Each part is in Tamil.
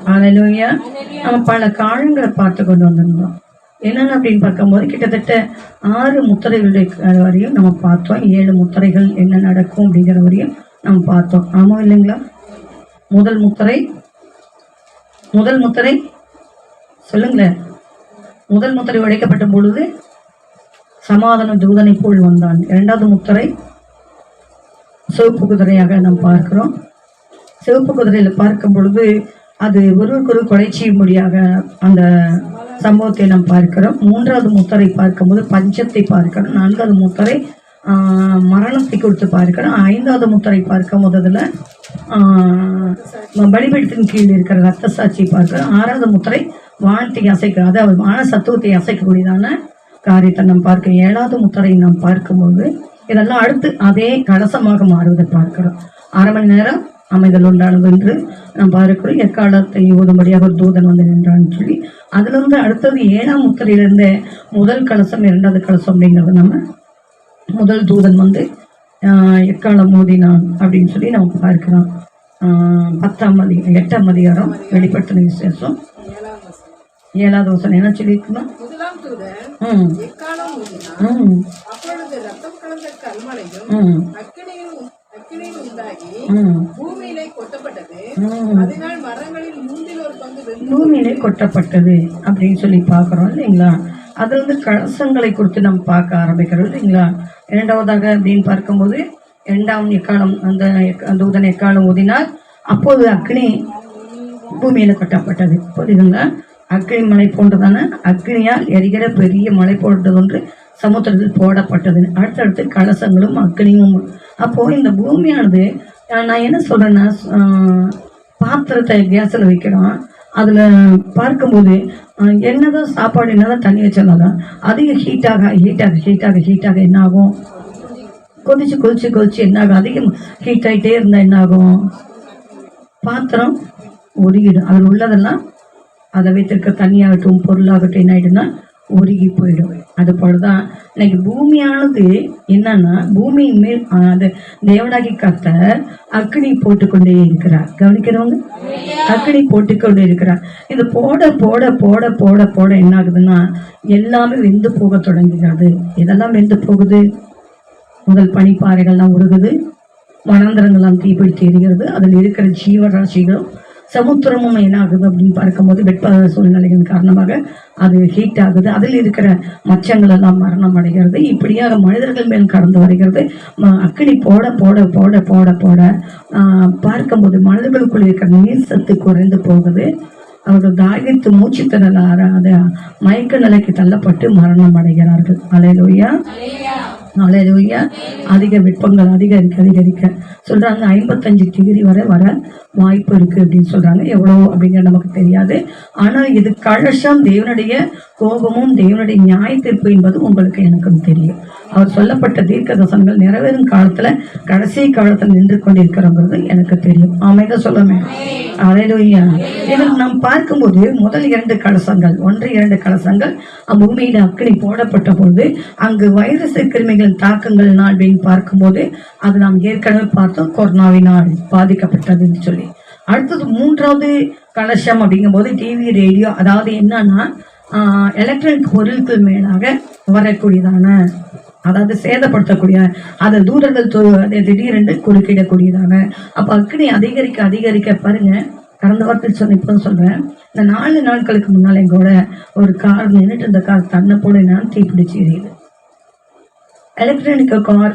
ஹல்லேலூயா. நம்ம பல காலங்களை பார்த்து கொண்டு வந்திருந்தோம். என்னென்ன அப்படின்னு பார்க்கும்போது கிட்டத்தட்ட 6 முத்திரைகளுடைய வரையும் நம்ம பார்த்தோம். 7 முத்திரைகள் என்ன நடக்கும் அப்படிங்கிற வரையும் நம்ம பார்த்தோம். ஆமாம் இல்லைங்களா? முதல் முத்திரை சொல்லுங்களேன். முதல் முத்திரை உடைக்கப்பட்ட பொழுது சமாதான தூதனை போல் வந்தான். 2வது முத்திரை சிவப்பு குதிரையாக நாம் பார்க்கிறோம். சிவப்பு குதிரையில பார்க்கும் பொழுது அது ஒருவருக்கொரு கொலை செய்யும்படியாக அந்த சம்பவத்தை நாம் பார்க்கிறோம். 3வது முத்திரை பார்க்கும்போது பஞ்சத்தை பார்க்கிறோம். 4வது முத்திரை மரணத்தை கொடுத்து பார்க்கிறோம். 5வது முத்திரை பார்க்கும் போது அதில் பலிபீடத்தின் கீழ் இருக்கிற ரத்த சாட்சியை பார்க்கிறோம். 6வது முத்திரை வானத்தை அசைக்கிற, அதாவது வான சத்துவத்தை அசைக்கக்கூடியதான காரியத்தை நாம் பார்க்கிறோம். 7வது முத்திரை நாம் பார்க்கும்போது இதெல்லாம் அடுத்து அதே கலசமாக மாறுவதை பார்க்கிறோம். 1/2 மணி நேரம் அமைதல் உண்டானது என்று நாம் பார்க்கிறோம். எக்காலத்தை ஊதும்படியாக ஒரு தூதன் வந்து நின்றான்னு சொல்லி அதுல இருந்து அடுத்தது 7ஆம் முத்திரையிலிருந்து முதல் கலசம் 2வது கலசம் அப்படிங்கிறது நம்ம முதல் தூதன் வந்து எக்காலம் மோதினான் அப்படின்னு சொல்லி நம்ம பார்க்கிறோம். 8ஆம் அதிகாரம் வெளிப்படுத்தின விசேஷம் 7வது வசனம் என்ன சொல்லியிருக்கணும்? பூமியிலே கொட்டப்பட்டது அப்படின்னு சொல்லி பார்க்கிறோம் இல்லைங்களா? அதுல இருந்து கலசங்களை குறித்து நம்ம பார்க்க ஆரம்பிக்கிறோம் இல்லைங்களா? 2வதாக அப்படின்னு பார்க்கும்போது 2ஆம் எக்காலம் அந்த தூதன் எக்காலம் ஊதினால் அப்போது அக்னி பூமியில கொட்டப்பட்டது. புரியுதுங்களா? அக்னி மலை போன்றதான அக்னியால் எரிகிற பெரிய மலை போன்றது ஒன்று சமுத்திரத்தில் போடப்பட்டது. அடுத்தடுத்து கலசங்களும் அக்னியும். அப்போ இந்த பூமியானது நான் என்ன சொல்றேன்னா, பாத்திரத்தை கேஸில் வைக்கிறோம். அதுல பார்க்கும்போது என்னதான் சாப்பாடு என்னதான் தண்ணி வச்சாலும் அதிக ஹீட்டாக என்ன ஆகும்? கொதிச்சு என்ன ஆகும்? அதிகம் ஹீட் ஆகிட்டே இருந்தா என்ன ஆகும்? பாத்திரம் உருகிடும். அதில் உள்ளதெல்லாம் அதை வைத்திருக்க தண்ணியாகட்டும் பொருளாகட்டும் என்ன ஆகிடும்னா உருகி போயிடும். அது போலதான் இன்னைக்கு பூமியானது என்னன்னா, பூமியின் மேல் அது தேவனாகி கர்த்தர் அக்னி போட்டுக்கொண்டே இருக்கிறார். கவனிக்கிறவங்க, அக்னி போட்டுக்கொண்டே இருக்கிறார். இது போட போட போட போட போட என்ன ஆகுதுன்னா எல்லாமே வெந்து போக தொடங்குகிறது. இதெல்லாம் வெந்து போகுது. முதல் பனிப்பாறைகள்லாம் உருகுது, வனாந்தரங்கள்லாம் தீப்பிடித்து எரிகிறது. அதில் இருக்கிற ஜீவராசிகளும் சமுத்திரமும் என்ன ஆகுது அப்படின்னு பார்க்கும்போது வெப்ப சூழ்நிலைகளின் காரணமாக அது ஹீட் ஆகுது. அதில் இருக்கிற மச்சங்கள் எல்லாம் மரணம் அடைகிறது. இப்படியாக மனிதர்கள் மேல் கடந்து வருகிறது. அக்கினி போட போட போட போட போட பார்க்கும்போது மனிதர்களுக்குள் இருக்கிற நீர் சத்து குறைந்து போகுது. அவர்கள் தாகித்து மூச்சு திணறலார அதை மயக்க நிலைக்கு தள்ளப்பட்டு மரணம் அடைகிறார்கள். ஹல்லேலூயா, ஹல்லேலூயா. அதிக வெப்பங்கள் அதிகரிக்க சொல்றாங்க. 55 டிகிரி வர வாய்ப்பு இருக்கு அப்படின்னு சொல்றாங்க. எவ்வளவு அப்படிங்கிற நமக்கு தெரியாது. ஆனால் இது கலசம் தேவனுடைய கோபமும் தேவனுடைய நியாய தீர்ப்பு என்பது உங்களுக்கு எனக்கும் தெரியும். அவர் சொல்லப்பட்ட தீர்க்க தரிசனங்கள் நிறைவேறும் காலத்துல கடைசி காலத்துல நின்று கொண்டிருக்கிறோங்கிறது எனக்கு தெரியும். ஆமைதான் சொல்லுமே. ஹல்லேலூயா. இதில் நாம் பார்க்கும்போது முதல் 2 கலசங்கள் 1-2 கலசங்கள் பூமியில அக்கினி போடப்பட்ட பொழுது அங்கு வைரஸ் கிருமிகளின் தாக்கங்கள் அப்படின்னு பார்க்கும்போது அது நாம் ஏற்கனவே பார்த்தோம், கொரோனாவினால் பாதிக்கப்பட்டதுன்னு சொல்லி. அடுத்தது 3வது கலசம் அப்படிங்கும்போது டிவி ரேடியோ, அதாவது என்னன்னா எலக்ட்ரானிக் பொருட்கள் மேலாக வரக்கூடியதான, அதாவது சேதப்படுத்தக்கூடிய, அதை தூதர்கள் திடீரென்று குறுக்கிடக்கூடியதான. அப்ப அக்னி அதிகரிக்க பாருங்க. கடந்த வாரத்தில் சொன்ன இப்போ சொல்றேன். இந்த 4 நாட்களுக்கு முன்னால எங்கூட ஒரு கார் நின்றுட்டு இந்த கார் தன்னை போல நான் தீப்பிடிச்சு எரியுது. எலக்ட்ரானிக்கல் கார்,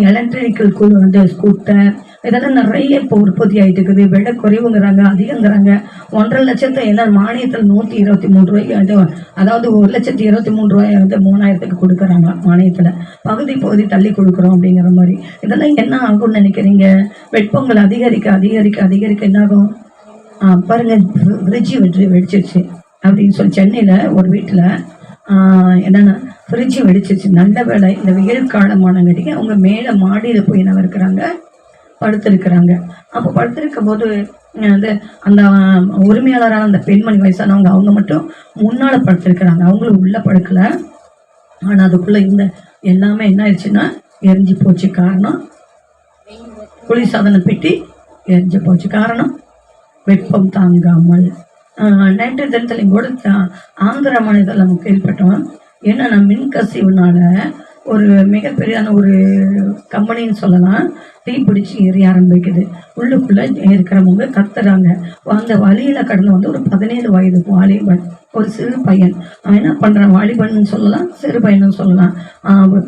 எலக்ட்ரானிக்கல் வந்து ஸ்கூட்டர் இதெல்லாம் நிறைய இப்போ உற்பத்தி ஆகிட்டு இருக்குது. விலை குறைவுங்கிறாங்க, அதிகங்கிறாங்க. 1.5 லட்சத்தை என்ன மானியத்தில் 123 ரூபாய்க்கு, அதாவது 1,23,000 ரூபாய் வந்து 3000க்கு கொடுக்குறாங்க மானியத்தில். பகுதி தள்ளி கொடுக்குறோம் அப்படிங்கிற மாதிரி. இதெல்லாம் என்ன ஆகும்னு நினைக்கிறீங்க? வெப்பங்கள் அதிகரிக்க என்ன ஆகும்? பாருங்க, ஃப்ரிட்ஜு வெடிச்சிருச்சு அப்படின்னு சொல்லி சென்னையில் ஒரு வீட்டில் என்னன்னா ஃப்ரிட்ஜு வெடிச்சிருச்சு. நல்ல வேலை இந்த வெயில் காலமானங்காட்டிக்கு அவங்க மேலே மாடியில் போய் என்ன இருக்கிறாங்க, படுத்திருக்கிறாங்க. அப்போ படுத்திருக்கும் போது வந்து அந்த உரிமையாளரான அந்த பெண்மணி வயசானவங்க அவங்க மட்டும் முன்னால படுத்திருக்கிறாங்க. அவங்களும் உள்ள படுக்கல. ஆனா அதுக்குள்ள இந்த எல்லாமே என்ன ஆயிடுச்சுன்னா எரிஞ்சு போச்சு. காரணம் குளிர்சாதன பெட்டி எரிஞ்சு போச்சு. காரணம் வெப்பம் தாங்காமல். நேற்று தினத்தில் கூட ஆந்திரா மாநிலத்தில் நம்ம கேள்விப்பட்டோம். என்னன்னா மின்கசிவுனால ஒரு மிகப்பெரியான ஒரு கம்பெனின்னு சொல்லலாம், தீப்பிடிச்சு எரிய ஆரம்பிக்குது. உள்ளுக்குள்ள இருக்கிறவங்க கத்துறாங்க. அந்த வழியில கடந்து வந்து ஒரு 17 வயது வாலிபன், ஒரு சிறு பையன். அவன் என்ன பண்றான், வாலிபன் சொல்லலாம், சிறு பையனும் சொல்லலாம்.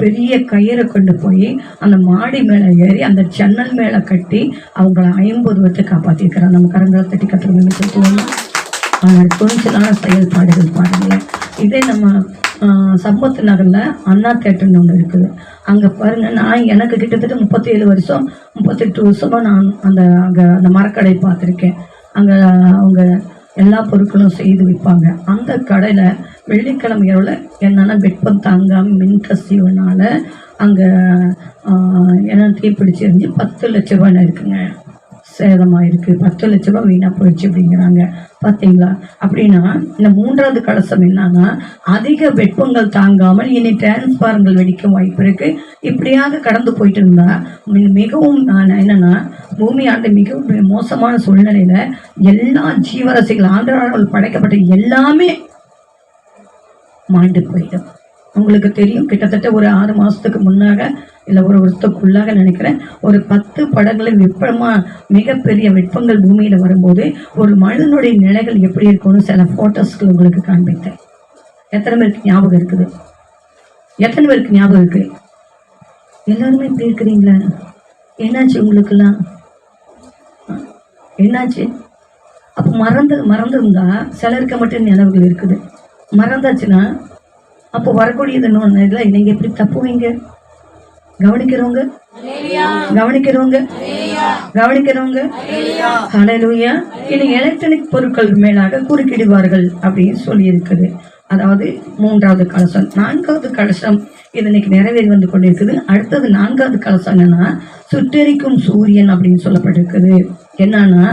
பெரிய கயிறை கொண்டு போய் அந்த மாடி மேலே ஏறி அந்த ஜன்னல் மேலே கட்டி அவங்கள 50 பேர்த்து காப்பாற்றிருக்கிறான். நம்ம கரங்களை தட்டி கத்துறதுன்னு சொல்லுவோம். துணிச்சலான செயல்பாடுகள் பாருங்களேன். இதே நம்ம சம்பத் நகரில் அண்ணா தேட்டர்னு ஒன்று இருக்குது. அங்கே பாருங்கள், நான் எனக்கு கிட்டத்தட்ட 37 வருஷம் 38 வருஷமாக நான் அங்கே அந்த மரக்கடை பார்த்துருக்கேன். அங்கே அவங்க எல்லா பொருட்களும் செய்து விற்பாங்க. அந்த கடையில் வெள்ளிக்கிழமை இரவில் என்னென்னா வெப்பம் தாங்காமல் மின்கசிவுனால அங்கே என்ன தீப்பிடிச்சு எரிஞ்சு 10 லட்ச ரூபாய் இருக்குங்க சேதமாக இருக்குது. 10 லட்ச ரூபா வீணாக போயிடுச்சு அப்படிங்கிறாங்க. பார்த்தீங்களா? அப்படின்னா இந்த 3வது கலசம் என்னன்னா, அதிக வெப்பங்கள் தாங்காமல் இனி டிரான்ஸ்பாரங்கள் வெடிக்கும் வாய்ப்பு இருக்கு. இப்படியாக கடந்து போயிட்டு இருந்தா மிகவும் என்னன்னா, பூமியாண்டு மிகவும் மோசமான சூழ்நிலையில எல்லா ஜீவராசிகள் ஆந்திராவில் படைக்கப்பட்ட எல்லாமே மாண்டு போயிடும். உங்களுக்கு தெரியும், கிட்டத்தட்ட ஒரு 6 மாதத்துக்கு முன்னாக இல்லை ஒரு வருஷத்துக்குள்ளாக நினைக்கிறேன், ஒரு 10 படங்களில் மிகப்பெரிய வெப்பங்கள் பூமியில் வரும்போது ஒரு மனிதனுடைய நிலைகள் எப்படி இருக்கும்னு சில ஃபோட்டோஸ்கள் உங்களுக்கு காண்பித்தேன். எத்தனை பேருக்கு ஞாபகம் இருக்குது? எத்தனை பேருக்கு ஞாபகம் இருக்கு? எல்லாருமே இப்படி இருக்கிறீங்களா? என்னாச்சு உங்களுக்கெல்லாம்? என்னாச்சு? அப்போ மறந்துருந்தா சிலருக்கு மட்டும் நினைவுகள் இருக்குது. மறந்தாச்சுன்னா அப்போ வரக்கூடியது இதில் நீங்கள் எப்படி தப்புவீங்க? கவனிக்கிறவங்க ஹல்லேலூயா. இனி எலக்ட்ரானிக் பொருட்கள் மேலாக குறுக்கிடுவார்கள் அப்படின்னு சொல்லி இருக்குது. அதாவது 3வது கலசம். 4வது கலசம் இது இன்னைக்கு நிறைவேறி வந்து கொண்டிருக்குது. அடுத்தது 4வது கலசம் என்னன்னா, சுட்டெரிக்கும் சூரியன் அப்படின்னு சொல்லப்பட்டிருக்குது. என்னன்னா,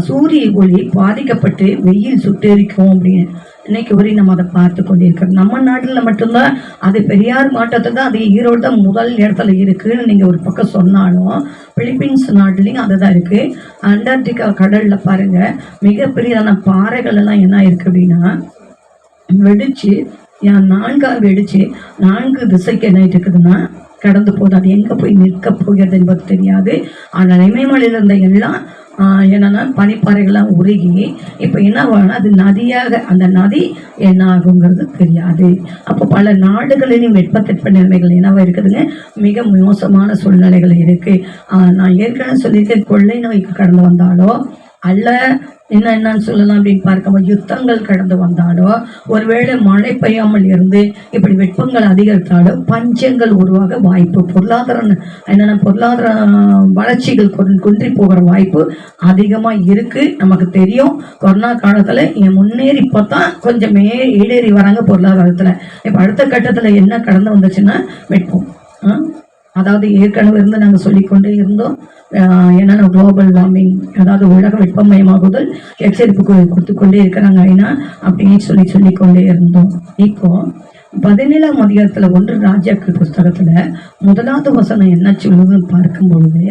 சூரிய ஒளி பாதிக்கப்பட்டு வெயில் சுட்டெரிக்கும் அப்படின்னு இன்னைக்கு வரையும் நம்ம அதை பார்த்து கொண்டிருக்கிறோம். நம்ம நாட்டில் மட்டும்தான் அது பெரியார் மாவட்டத்தில் தான், அது ஈரோடு தான் முதல் இடத்துல இருக்குன்னு நீங்கள் ஒரு பக்கம் சொன்னாலும், பிலிப்பீன்ஸ் நாட்டிலையும் அதுதான் இருக்குது. அண்டார்டிகா கடலில் பாருங்கள், மிகப்பெரியான பாறைகள் எல்லாம் என்ன இருக்குது அப்படின்னா வெடிச்சு 4ஆக வெடிச்சு 4 திசைக்கு என்ன இருக்குதுன்னா கடந்து போகுது. அது எங்கே போய் நிற்க போகிறது என்பது தெரியாது. ஆனால் இமயமலையில் இருந்த எல்லாம் என்னன்னா பனிப்பாறைகள்லாம் உருகி இப்போ என்ன ஆகும்னா அது நதியாக, அந்த நதி என்ன ஆகுங்கிறது தெரியாது. அப்போ பல நாடுகளிலும் வெப்பத்தட்ப நிலைமைகள் என்னவா இருக்குதுங்க, மிக மோசமான சூழ்நிலைகள் இருக்கு. நான் ஏற்கனவே சொல்லியிருக்கேன், கொள்ளை நோய்க்கு கடந்து வந்தாலோ அல்ல என்னன்னு சொல்லலாம் அப்படின்னு பார்க்கும்போது யுத்தங்கள் கடந்து வந்தாலோ, ஒருவேளை மழை பெய்யாமல் இருந்து இப்படி வெப்பங்கள் அதிகரித்தாலோ பஞ்சங்கள் உருவாக வாய்ப்பு, பொருளாதார வளர்ச்சிகள் குன்றி போகிற வாய்ப்பு அதிகமாக இருக்கு. நமக்கு தெரியும், கொரோனா காலத்தில் முன்னேறி இப்போ தான் கொஞ்சம் ஈடேறி வராங்க பொருளாதாரத்தில். இப்போ அடுத்த கட்டத்தில் என்ன கடந்து வந்துச்சுன்னா வெப்பம். அதாவது ஏற்கனவே இருந்து நாங்கள் சொல்லிக்கொண்டே இருந்தோம், என்னென்ன குளோபல் வார்மிங், அதாவது உலக வெப்பமயமாகுதல் எச்சரிப்பு கொடுத்து கொண்டே இருக்கிறாங்க ஐநா அப்படின்னு சொல்லிக்கொண்டே இருந்தோம். இப்போ 17ஆம் அதிகாரத்தில் 1 ராஜாக்கள் புஸ்தகத்துல 1வது வசனம் என்ன சொல்லுதுன்னு பார்க்கும் பொழுது,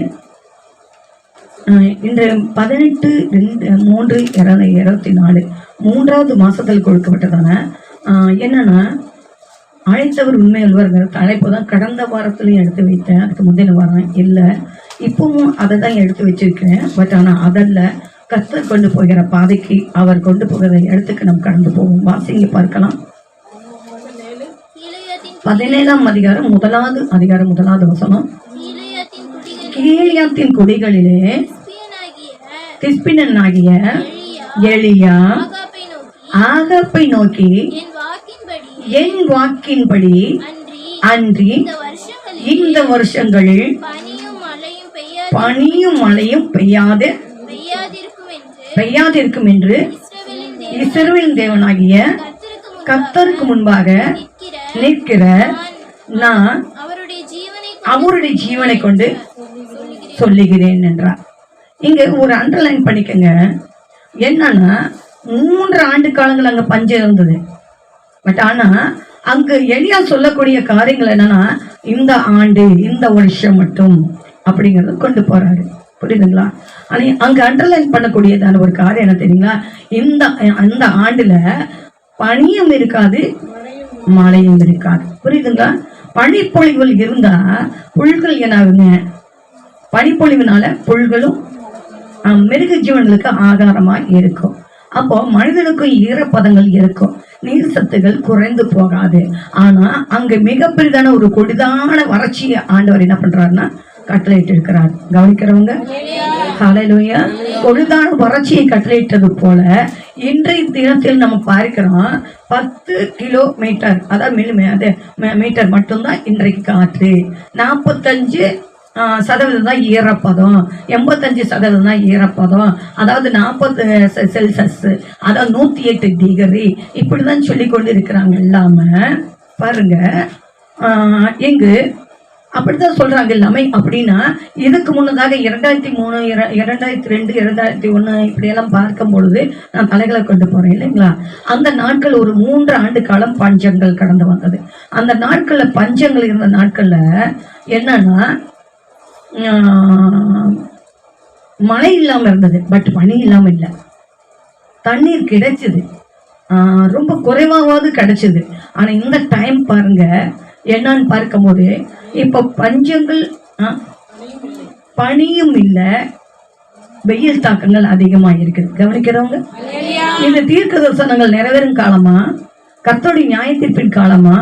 இன்று 18/3/2024 3வது மாசத்தில் கொடுக்கப்பட்டதான என்னன்னா, அழைத்தவர் உண்மை அல்வருங்கிற தலைப்பு தான் கடந்த வாரத்துலையும் எடுத்து வைத்தேன். அதுக்கு முந்தின வாரம் இல்லை, இப்பவும் அதை தான் எடுத்து வச்சிருக்கிறேன். பட் ஆனால் அதல்ல, கர்த்தர் கொண்டு போகிற பாதைக்கு, அவர் கொண்டு போகிற இடத்துக்கு நம்ம கடந்து போவோம். வாசிங்க பார்க்கலாம். 17ஆம் அதிகாரம் 1வது வசனம். கீலியாத்தின் குடிகளிலே திஸ்பியனாகிய எலியா ஆகாப்பை நோக்கி, என் வாக்கின்படி அன்றி இந்த வருஷங்களில் பனியும் மழையும் பெய்யாதிருக்கும் என்று இஸ்ரவேலின் தேவனாகிய கர்த்தருக்கு முன்பாக நிற்கிற நான் அவருடைய ஜீவனை கொண்டு சொல்லுகிறேன் என்றார். இங்க ஒரு அண்டர்லைன் பண்ணிக்கங்க. என்னன்னா 3 ஆண்டு காலங்கள் அங்க பஞ்சம் இருந்தது. பட் ஆனா அங்க எலியா சொல்லக்கூடிய காரியங்கள் என்னன்னா, இந்த ஆண்டு இந்த வருஷம் மட்டும் அப்படிங்கறத கொண்டு போறாரு. புரியுதுங்களா? ஆனால் அங்கே அண்டர்லைன் பண்ணக்கூடியதான ஒரு காரியம் என்ன தெரியுங்களா? அந்த ஆண்டுல பனியும் இருக்காது, மழையும் இருக்காது. புரியுதுங்களா? பனிப்பொழிவுகள் இருந்தா புல்கள் என்ன ஆகுங்க? பனிப்பொழிவுனால புல்களும் மிருக ஜீவன்களுக்கு ஆகாரமா இருக்கும். அப்போ மனிதனுக்கும் ஈரப்பதங்கள் இருக்கும், நீர் சத்துகள் குறைந்து போகாது. ஆனா அங்க மிகப்பெரிதான ஒரு கொடிதான வறட்சியை ஆண்டவர் என்ன பண்றாருன்னா கட்டளையிட்டு இருக்கிறார். கவனிக்கிறவங்க ஹல்லேலூயா. கொடிதான வறட்சியை கட்டளையிட்டது போல இன்றைய தினத்தில் நம்ம பார்க்கிறோம் 10 கிலோமீட்டர், அதாவது மீட்டர் மட்டும்தான் இன்றைக்கு காற்று. 45% தான் ஈரப்பதம், 85% தான் ஈரப்பதம், அதாவது 40 செல்சியஸ், அதாவது 108 டிகிரி, இப்படிதான் சொல்லி கொண்டு இருக்கிறாங்க. இல்லாம பாருங்க, இங்கு அப்படித்தான் சொல்றாங்க எல்லாமே. அப்படின்னா இதுக்கு முன்னதாக 2003, 2002, 2001 இப்படியெல்லாம் பார்க்கும் பொழுது நான் தலைகளை கொண்டு போறேன் இல்லைங்களா? அந்த நாட்கள் ஒரு 3 ஆண்டு காலம் பஞ்சங்கள் கடந்து வந்தது. அந்த நாட்கள்ல பஞ்சங்கள் இருந்த நாட்கள்ல என்னன்னா மழை இல்லாம இருந்தது, பட் பனி இல்லாம இல்லை. தண்ணீர் கிடைச்சது, ரொம்ப குறைவாவது கிடைச்சது. ஆனா இந்த டைம் பாருங்க என்னன்னு பார்க்கும்போது இப்ப பஞ்சங்கள், பனியும் இல்லை, வெயில் தாக்கங்கள் அதிகமா இருக்குது. கவனிக்கிறவங்க, இந்த தீர்க்க தரிசனங்கள் நிறைவேறும் காலமா, கர்த்தருடைய நியாயத்தீர்ப்பின் காலமா,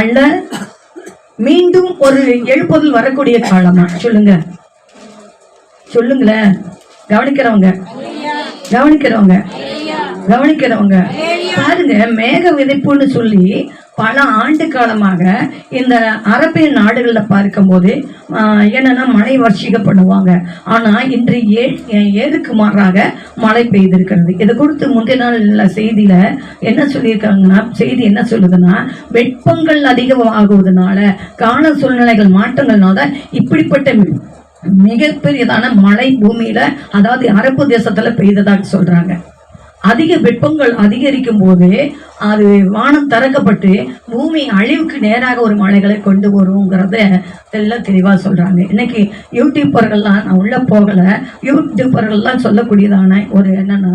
அல்ல மீண்டும் ஒரு எழுப்புதல் வரக்கூடிய காலமா? சொல்லுங்களேன். கவனிக்கிறவங்க பாருங்க, மேக விதைப்புன்னு சொல்லி பல ஆண்டு காலமாக இந்த அரபிய நாடுகள்ல பார்க்கும் போது என்னன்னா மழை வர்ஷிக்கப்படுவாங்க. ஆனா இன்று ஏழுக்கு மாறாக மழை பெய்திருக்கிறது. இதை கொடுத்து முந்தைய நாள் செய்தியில என்ன சொல்லியிருக்காங்கன்னா, செய்தி என்ன சொல்லுதுன்னா, வெப்பங்கள் அதிகமாகுவதனால, கால சூழ்நிலைகள் மாற்றங்கள்னால இப்படிப்பட்ட மிகப்பெரியதான மழை பூமியில, அதாவது அரபு தேசத்துல பெய்ததாக சொல்றாங்க. அதிக வெப்பங்கள் அதிகரிக்கும் போது அது வானம் திறக்கப்பட்டு பூமி அழிவுக்கு நேராக ஒரு மழைகளை கொண்டு வருங்கிறத எல்லாம் தெளிவா சொல்றாங்க. இன்னைக்கு யூடியூப்பர்கள்லாம், நான் உள்ள போகல, யூடியூப்பர்கள்லாம் சொல்லக்கூடியதான ஒரு என்னன்னா,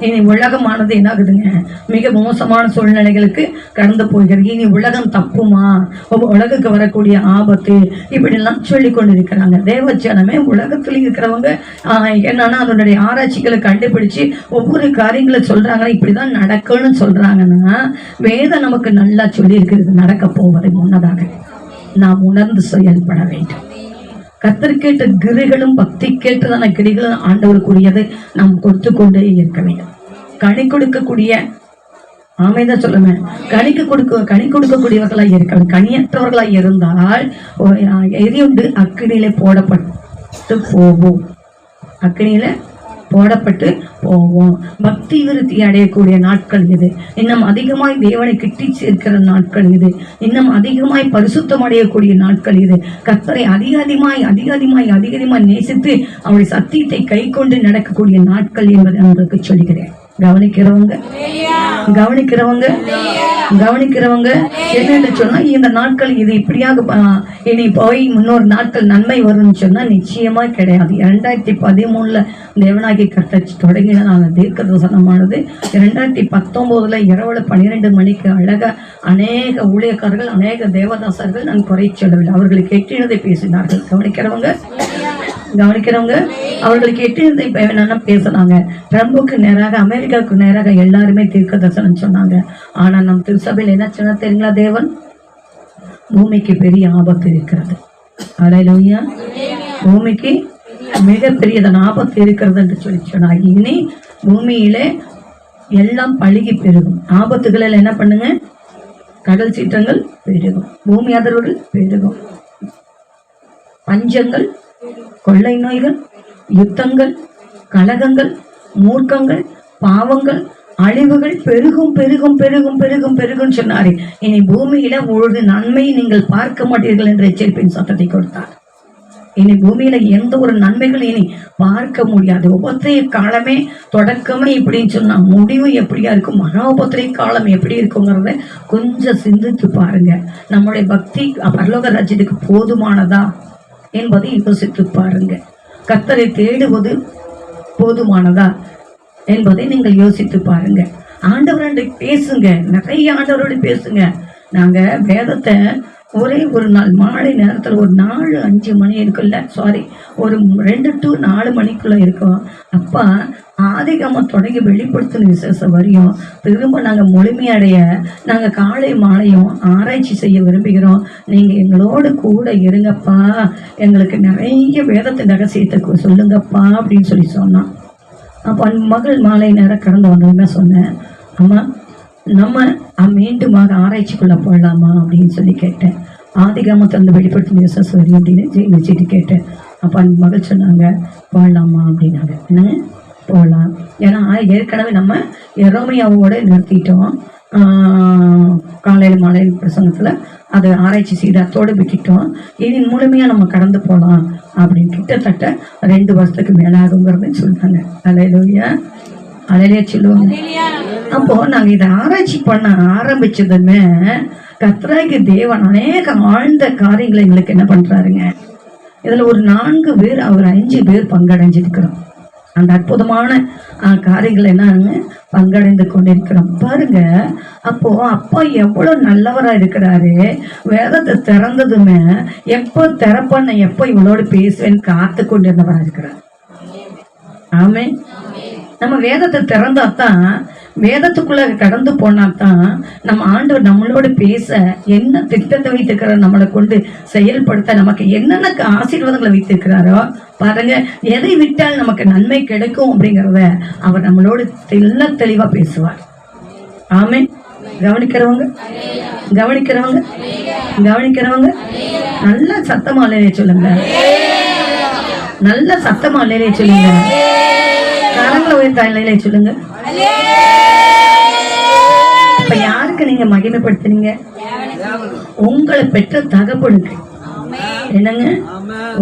இனி உலகமானது என்ன ஆகுதுங்க, மிக மோசமான சூழ்நிலைகளுக்கு கடந்து போகிறது. இனி உலகம் தப்புமா, உலகுக்கு வரக்கூடிய ஆபத்து, இப்படிலாம் சொல்லி கொண்டு இருக்கிறாங்க. தேவஜனமே, உலகத்துல இருக்கிறவங்க என்னன்னா அதனுடைய ஆராய்ச்சிகளை கண்டுபிடிச்சு ஒவ்வொரு காரியங்களை சொல்றாங்க. இப்படிதான் நடக்கும்னு சொல்றாங்கன்னா, வேதம் நமக்கு நல்லா சொல்லி இருக்கிறது. நடக்க போவதை முன்னதாக நாம் உணர்ந்து செயல்பட வேண்டும். கர்த்தர் கேட்ட கிரிகளும் பக்தி கேட்டதான கிரிகளும் ஆண்டவருக்குரியது நாம் கொடுத்து கொண்டே இருக்க வேண்டும். கனி கொடுக்கக்கூடிய, ஆமைதான் சொல்லுங்க, கனி கொடுக்கக்கூடியவர்களா இருக்க. கனியற்றவர்களா இருந்தால் எரியுண்டு அக்கினியிலே போடப்பட்டு போவோம். அக்கினியில போடப்பட்டு போவோம். பக்தி விருத்தி அடையக்கூடிய நாட்கள் இது. இன்னும் அதிகமாய் தேவனை கிட்டி சேர்க்கிற நாட்கள் இது. இன்னும் அதிகமாய் பரிசுத்தம் அடையக்கூடிய நாட்கள் இது. கர்த்தரை அதிகமாய் நேசித்து அவருடைய சத்தியத்தை கை கொண்டு நடக்கக்கூடிய நாட்கள் என்பதை உங்களுக்கு சொல்கிறேன். கவனிக்கிறவங்க என்னன்னு சொன்னா, இந்த நாட்கள் இது இப்படியாக இனி போய் முன்னொரு நாட்கள் நன்மை வரும்னு சொன்னா நிச்சயமா கிடையாது. 2013 தேவனாகி கர்த்தர் தொடங்கின அந்த தீர்க்க தரிசனமானது 2019 இரவுல 12 மணிக்கு அழகா அநேக ஊழியக்காரர்கள், அநேக தேவதாசர்கள், நான் குறை சொல்லவில்லை, அவர்களுக்கு எட்டினதை பேசினார்கள். கவனிக்கிறவங்க அவர்களுக்கு எட்டினதை என்னன்னா பேசினாங்க. ட்ரம்புக்கு நேராக, அமெரிக்காவுக்கு நேராக எல்லாருமே தீர்க்க தரிசனம் சொன்னாங்க. ஆனா நம் திருசபையில் என்ன சொன்னா தெரியுங்களா? தேவன், பூமிக்கு பெரிய ஆபத்து இருக்கிறது. அல்லேலூயா. பூமிக்கு மிகப்பெரியதான ஆபத்து இருக்கிறது என்று சொல்லி சொன்னாங்க. இனி பூமியிலே எல்லாம் பழுகி பெருகும். ஆபத்துகள் என்ன பண்ணுங்க? கடல் சீற்றங்கள் பெருகும், பூமி அதிர்வுகள் பெருகும், பஞ்சங்கள், கொள்ளை நோய்கள், யுத்தங்கள், கலகங்கள், மூர்க்கங்கள், பாவங்கள், அழிவுகள் பெருகும் பெருகும் பெருகும் பெருகும் பெருகும் சொன்னாரு. இனி பூமியில ஒரு நன்மை நீங்கள் பார்க்க மாட்டீர்கள் என்று எச்சரிப்பின் சத்தத்தை கொடுத்தார். இனி பூமியில எந்த ஒரு நன்மைகள் இனி பார்க்க முடியாது. உபத்திரை காலமே தொடக்கமே இப்படின்னு சொன்னா முடிவு எப்படியா இருக்கும், மகா உபத்திரை காலம் எப்படி இருக்குங்கிறத கொஞ்சம் சிந்தித்து பாருங்க. நம்முடைய பக்தி பரலோக ராஜ்யத்துக்கு போதுமானதா என்பதை யோசித்து பாருங்க. கர்த்தரை தேடுவது போதுமானதா என்பதை நீங்கள் யோசித்து பாருங்க. ஆண்டவரோட பேசுங்க, நிறைய ஆண்டவரோடு பேசுங்க. நாங்க வேதத்தை ஒரே ஒரு நாள் மாலை நேரத்தில் ஒரு 4-5 மணி இருக்குல்ல, ஒரு 2 to 4 மணிக்குள்ள இருக்கும். அப்பா ஆதிகாமம் தொடங்கி வெளிப்படுத்தின விசேஷம் வரையும் திரும்ப நாங்கள் முழுமையடைய நாங்கள் காலை மாலையும் ஆராய்ச்சி செய்ய விரும்புகிறோம். நீங்கள் எங்களோடு கூட இருங்கப்பா, எங்களுக்கு நிறைய வேதத்தின் ரகசியத்தை சொல்லுங்கப்பா அப்படின்னு சொன்னான். அப்போ மகள் மாலை நேரம் கடந்து வந்ததுமே சொன்னேன், அம்மா நம்ம மீண்டுமாக ஆராய்ச்சிக்குள்ளே போடலாமா அப்படின்னு சொல்லி கேட்டேன். ஆதிகாமத்திலிருந்து வெளிப்படுத்தின விசேஷம் வரையும் அப்படின்னு வச்சுட்டு கேட்டேன். அப்போ அந்த மகள் சொன்னாங்க, போடலாமா அப்படின்னாங்க. என்னங்க போகலாம், ஏன்னா ஏற்கனவே நம்ம எரோமையாவோட நிறுத்திட்டோம். காலையில் மாலையில் பிரசங்கத்தில் அதை ஆராய்ச்சி செய்து அத்தோடு விட்டுட்டோம். இனி முழுமையாக நம்ம கடந்து போகலாம் அப்படின்னு கிட்டத்தட்ட 2 வருஷத்துக்கு மேலாகுங்கிறது சொல்றாங்க. அலையிலூயா, அலையிலே சொல்லுவாங்க. அப்போ நாங்க இதை ஆராய்ச்சி பண்ண ஆரம்பிச்சதுமே கர்த்தராகிய தேவன் அநேக ஆழ்ந்த காரியங்களை எங்களுக்கு என்ன பண்றாருங்க. இதுல ஒரு 4 பேர், அவர் 5 பேர் பங்கடைஞ்சிருக்கிறோம். அந்த அற்புதமான காரியங்கள் என்னன்னு பங்கடைந்து கொண்டிருக்கிறோம் பாருங்க. அப்போ அப்பா எவ்வளவு நல்லவரா இருக்கிறாரு. வேதத்தை திறந்ததுமே எப்போ திறப்பண்ண, எப்போ இவளோடு பேசுவேன்னு காத்து கொண்டிருந்தவரா இருக்கிறார். ஆமே. நம்ம வேதத்தை திறந்தாதான், வேதத்துக்குள்ள கடந்து போனாதான் நம்ம ஆண்டவர் நம்மளோட பேச என்ன திட்டத்தை வைத்திருக்கிறார், நம்மளை கொண்டு செயல்படுத்த நமக்கு என்னென்ன ஆசீர்வாதங்களை வைத்திருக்கிறாரோ பாருங்க. எதை விட்டால் நமக்கு நன்மை கிடைக்கும் அப்படிங்கிறத அவர் நம்மளோட தெளிவா பேசுவார். ஆமே. கவனிக்கிறவங்க கவனிக்கிறவங்க கவனிக்கிறவங்க நல்ல சத்தமா இல்லையே சொல்லுங்க, நல்ல சத்தமா இல்லையே சொல்லுங்க, கரங்களை உயர்த்தா இல்லையே சொல்லுங்க. இப்ப யாருக்கு நீங்க மகிமைப்படுத்துறீங்க? உங்களை பெற்ற தகப்பனுக்கு. என்னங்க,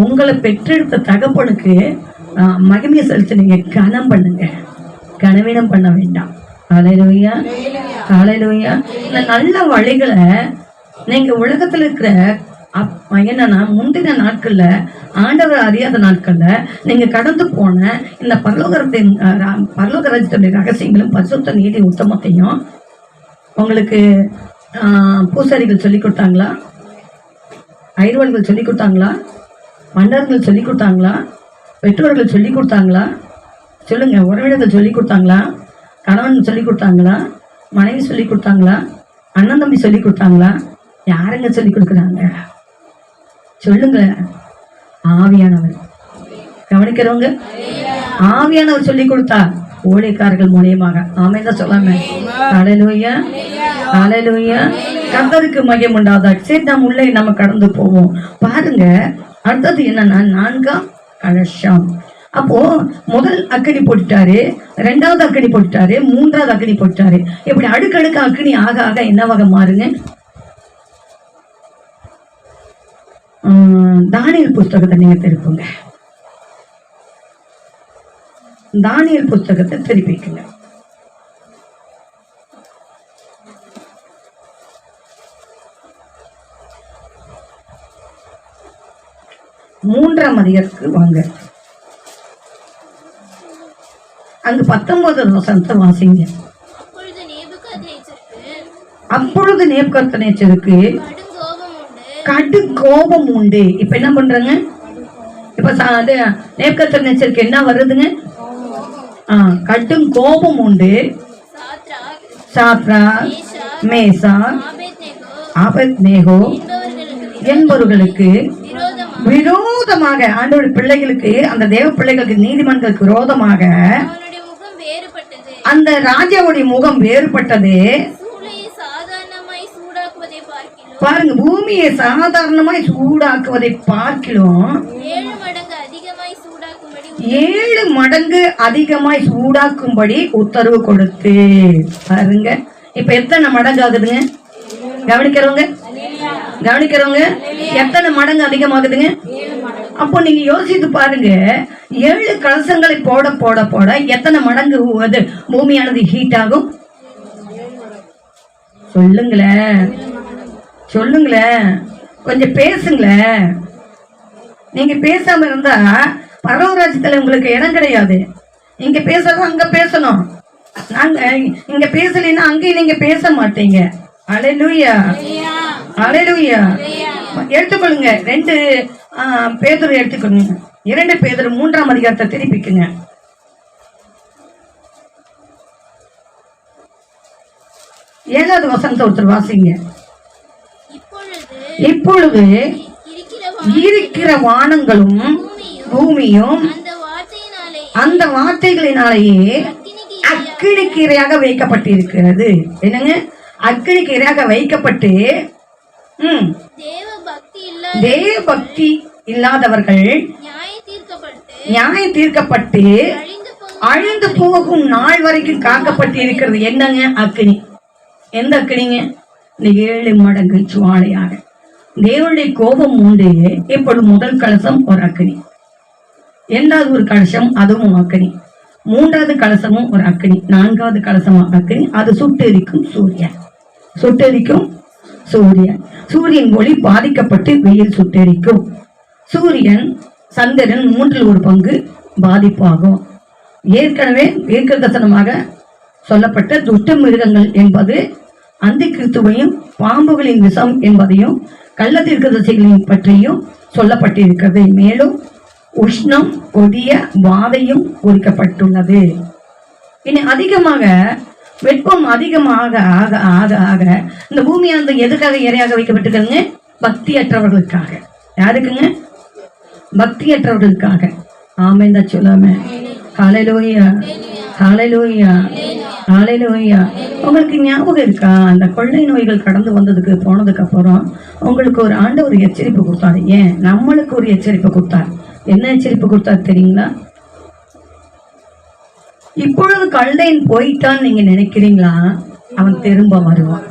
உங்களை பெற்றெடுத்த தகப்பனுக்கு மகிமையை செலுத்த நீங்க கனம் பண்ணுங்க, கனவீனம் பண்ண வேண்டாம். ஹல்லேலூயா, ஹல்லேலூயா. இந்த நல்ல வழிகளை நீங்க உலகத்துல இருக்கிற என்னன்னா முந்தின நாட்கள்ல, ஆண்டவர் அறியாத நாட்கள்ல நீங்க கடந்து போன இந்த பரலோக ராஜ்யத்துடைய ரகசியங்களும் பரிசுத்த நீதி உத்தமத்தையும் உங்களுக்கு பூசாரிகள் சொல்லி கொடுத்தாங்களா? ஐரோவர்கள் சொல்லி கொடுத்தாங்களா? மன்னர்கள் சொல்லி கொடுத்தாங்களா? பெற்றோர்கள் சொல்லி கொடுத்தாங்களா? சொல்லுங்க. உறவினர்கள் சொல்லி கொடுத்தாங்களா? கணவன் சொல்லி கொடுத்தாங்களா? மனைவி சொல்லி கொடுத்தாங்களா? அண்ணன் தம்பி சொல்லி கொடுத்தாங்களா? யாருங்க சொல்லி கொடுக்குறாங்க? சொல்லுங்க. ஆவியானவர். கவனிக்கிறவங்க, ஆவியானவர் சொல்லி கொடுத்தா ஊழியக்காரர்கள் மூலியமாக. ஆமென் தான் சொல்லாம. ஹல்லேலூயா, ஹல்லேலூயா. கர்த்தருக்கு மகிமை உண்டாவதாக. சரி, நம்ம உள்ளே நம்ம கடந்து போவோம் பாருங்க. அடுத்தது என்னன்னா 4ஆம் கலசம். அப்போ முதல் அக்கினி போட்டுட்டாரு, 2வது அக்கினி போட்டுட்டாரு, 3வது அக்கினி போட்டுட்டாரு. இப்படி அடுக்கடுக்கு அக்கினி ஆக ஆக என்னவாக மாறுங்க? தானியேல் புஸ்தகத்தை நீங்க திருப்புங்க. தானியேல் புஸ்தகத்தை திருப்பிக்குங்க. மூன்றாம் அதிகாரத்துக்கு வாங்க. அங்கு 19வது வசனத்தை வாசிங்க. அப்பொழுது நேபுகாத்நேச்சருக்கு கடும் கோபம் உண்டு. இப்ப என்ன பண்றாங்க? இப்ப நேபுகாத்நேச்சருக்கு என்ன வருதுங்க? கடும் கோபம் உண்டு. சாத்ராக், மேசாக், ஆபேத்நேகோ என்பவர்களுக்கு விரோதமாக, ஆண்டவருடைய பிள்ளைகளுக்கு, அந்த தேவ பிள்ளைகளுக்கு, நீதிமன்றங்களுக்கு விரோதமாக அந்த ராஜாவுடைய முகம் வேறுபட்டது. பாருங்க, பூமியை சாதாரணமாய் சூடாக்குவதை பார்க்கிலும் 7 மடங்கு அதிகமாய் சூடாக்கும்படி உத்தரவு கொடுத்து. பாருங்க, இப்ப எத்தனை மடங்கு ஆகுதுங்க? கவனிக்கிறவங்க கவனிக்கிறவங்க, எத்தனை மடங்கு அதிகமாகுதுங்க? அப்போ நீங்க யோசித்து பாருங்க, 7 கலசங்களை போட போட போட எத்தனை மடங்கு அது பூமியானது ஹீட் ஆகும்? சொல்லுங்களேன், சொல்லுங்களேன், கொஞ்சம் பேசுங்களேன். நீங்க பேசாம இருந்தா பரவராஜ்யத்துல உங்களுக்கு இடம் கிடையாது. இங்க பேசுறதும் அங்க பேசணும். நாங்க இங்க பேசலைன்னா அங்கேயும் நீங்க பேச மாட்டீங்க. அல்லேலூயா, அல்லேலூயா. எடுத்துக்கொள்ளுங்க 2 பேதுரு எடுத்துக்கொள்ளுங்க. 2 பேதுரு 3ஆம் அதிகாரத்தை திருப்பிக்குங்க. 7வது வசனத்தை ஒருத்தர் வாசிங்க. இப்பொழுது இருக்கிற வானங்களும் பூமியும் அந்த வார்த்தைகளினாலேயே அக்கினிக்கு இரையாக வைக்கப்பட்டிருக்கிறது. என்னங்க? அக்கினிக்கு இரையாக வைக்கப்பட்டு தேவ பக்தி இல்லாதவர்கள் நியாயம் தீர்க்கப்பட்டு அழிந்து போகும் நாள் வரைக்கும் காக்கப்பட்டு இருக்கிறது. என்னங்க? அக்கினி. எந்த அக்கினிங்க? இந்த 7 மடங்கு ஜுவாலையாக தேவனுடைய கோபம் உண்டு. இப்பொழுது முதல் கலசம் ஒரு அக்கினி, 2வது ஒரு கலசம் அதுவும் அக்கினி, 3வது கலசமும் ஒரு அக்கினி, 4வது கலசமும் அக்கினி. அது சுட்டெரிக்கும் சூரியன். சுட்டெரிக்கும் சூரியன். சூரியன் ஒளி பாதிக்கப்பட்டு வெயில் சுட்டெரிக்கும். சூரியன் சந்திரன் 3ல் 1 பங்கு பாதிப்பாகும். ஏற்கனவே தீர்க்கதரிசனமாக சொல்லப்பட்ட துஷ்ட மிருகங்கள் என்பது அந்த கிறிஸ்துவையும் பாம்புகளின் விஷம் என்பதையும் கள்ள தீர்க்கதரிசிகளின் பற்றியும் சொல்லப்பட்டிருக்கிறது. மேலும் உஷ்ணம் கொடிய வாதையும் குறிக்கப்பட்டுள்ளது. இனி அதிகமாக வெப்பம் அதிகமாக ஆக ஆக ஆக இந்த பூமியானது எதுக்காக இரையாக வைக்கப்பட்டிருக்குங்க? பக்தியற்றவர்களுக்காக. யாருக்குங்க? பக்தியற்றவர்களுக்காக. ஆமென் தான் சொல்லாம. ஹல்லேலூயா, ஹல்லேலூயா, ஹல்லேலூயா. உங்களுக்கு ஞாபகம் இருக்கா? அந்த கொள்ளை நோய்கள் கடந்து வந்ததுக்கு போனதுக்கு அப்புறம் உங்களுக்கு ஒரு ஆண்டவர் எச்சரிப்பு கொடுத்தாரு. ஏன்? நம்மளுக்கு ஒரு எச்சரிப்பு கொடுத்தார். என்ன எச்சரிப்பு கொடுத்தாரு தெரியுங்களா? இப்பொழுது கல்லைன் போயிட்டான்னு நீங்க நினைக்கிறீங்களா? அவன் திரும்ப வருவான்.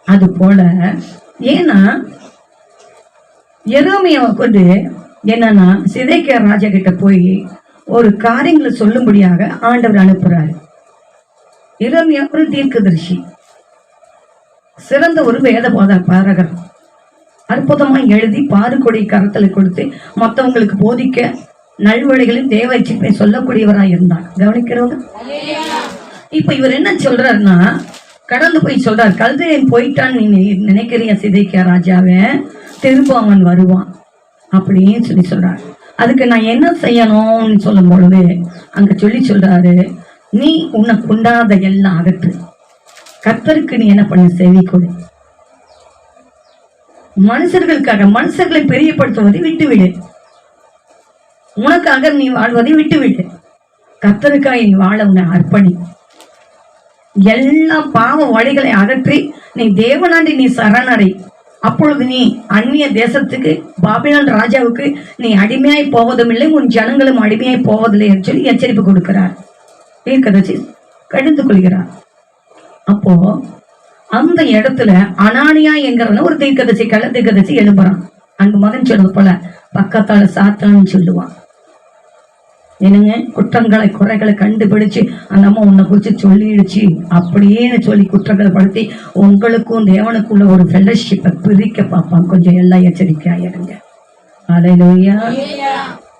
அது போல ஏன்னா எரேமியாவை கொண்டு என்னன்னா சிதேக்கியா ராஜா கிட்ட போய் ஒரு காரியங்களை சொல்லும்படியாக ஆண்டவர் அனுப்புறாரு. எரேமியா ஒரு தீர்க்கதரிசி, சிறந்த ஒரு வேத பாரகர். அற்புதமா எழுதி பாறுகொடி கரத்துல கொடுத்து மற்றவங்களுக்கு போதிக்க நல்வழிகளின் தேவ இச்சிப்பை சொல்லக்கூடியவராக இருந்தார். கவனிக்கிறவங்க. இப்ப இவர் என்ன சொல்றாருன்னா, கடந்து போய் சொல்றாரு, கல்தையன் போயிட்டான்னு நீ நினைக்கிறிய சிதைக்கியா ராஜாவே, திரும்ப அவன் வருவான் அப்படின்னு சொல்றாரு. அதுக்கு நான் என்ன செய்யணும்னு சொல்லும் பொழுது அங்க சொல்றாரு, நீ உனக்கு உண்டாத எல்லாம் அகற்று, கர்த்தருக்கு நீ என்ன பண்ண? செவி கொடு. மனுஷர்களுக்காக மனுஷர்களை பெரியப்படுத்துவதை விட்டுவிடு. உனக்காக நீ வாழ்வதை விட்டுவிடு. கர்த்தருக்காக நீ வாழ உன்னை அர்ப்பணி. எல்லா பாவ வழிகளை அகற்றி நீ தேவனாண்டி நீ சரணடை. அப்பொழுது நீ அந்நிய தேசத்துக்கு பாபிலோன் ராஜாவுக்கு நீ அடிமையாய் போவதும் இல்லை, உன் ஜனங்களும் அடிமையாய் போவதில்லை என்று சொல்லி எச்சரிப்பு கொடுக்கிறார். தீர்க்கதரிசி கடிந்து கொள்கிறார். அப்போ அந்த இடத்துல அனானியா என்கிறவன ஒரு தீர்க்கதரிசி, கள்ள தீர்க்கதரிசி எழுப்புறான். அங்கு மகன் சொல்றது போல பக்கத்தால சாத்தான்னு சொல்லுவான். என்னங்க? குற்றங்களை குறைகளை கண்டுபிடிச்சு அந்த அம்மா உன்னை குறிச்சு சொல்லிடுச்சு அப்படின்னு சொல்லி குற்றங்களை படுத்தி உங்களுக்கும் தேவனுக்குள்ள ஒரு ஃபெல்லோஷிப்பை பிரிக்க பார்ப்பான். கொஞ்சம் எல்லாம் எச்சரிக்கையாயிருங்க. ஹல்லேலூயா.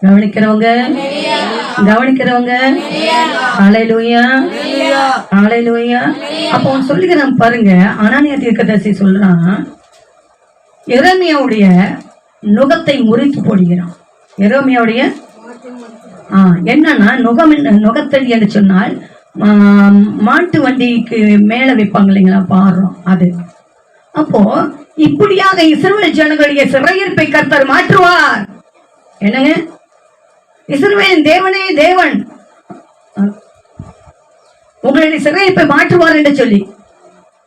கவனிக்கிறவங்க கவனிக்கிறவங்க. ஹல்லேலூயா, ஹல்லேலூயா. அப்போ சொல்லுகிறான் பாருங்க. அனானியா தீர்க்கதரிசி சொல்றான், எரேமியாவுடைய நுகத்தை முறித்து போடுகிறான். எரேமியாவுடைய என்னன்னா நுகத்தடி என்று சொன்னால் மாட்டு வண்டிக்கு மேல வைப்பாங்க இல்லைங்களா, பாடுறோம் அது. அப்போ இப்படியாக இஸ்ரவேல் ஜனங்களுடைய சிறையிருப்பை கர்த்தர் மாற்றுவார். என்னங்க? இஸ்ரவேலின் தேவனே தேவன் உங்களுடைய சிறையிருப்பை மாற்றுவார் என்று சொல்லி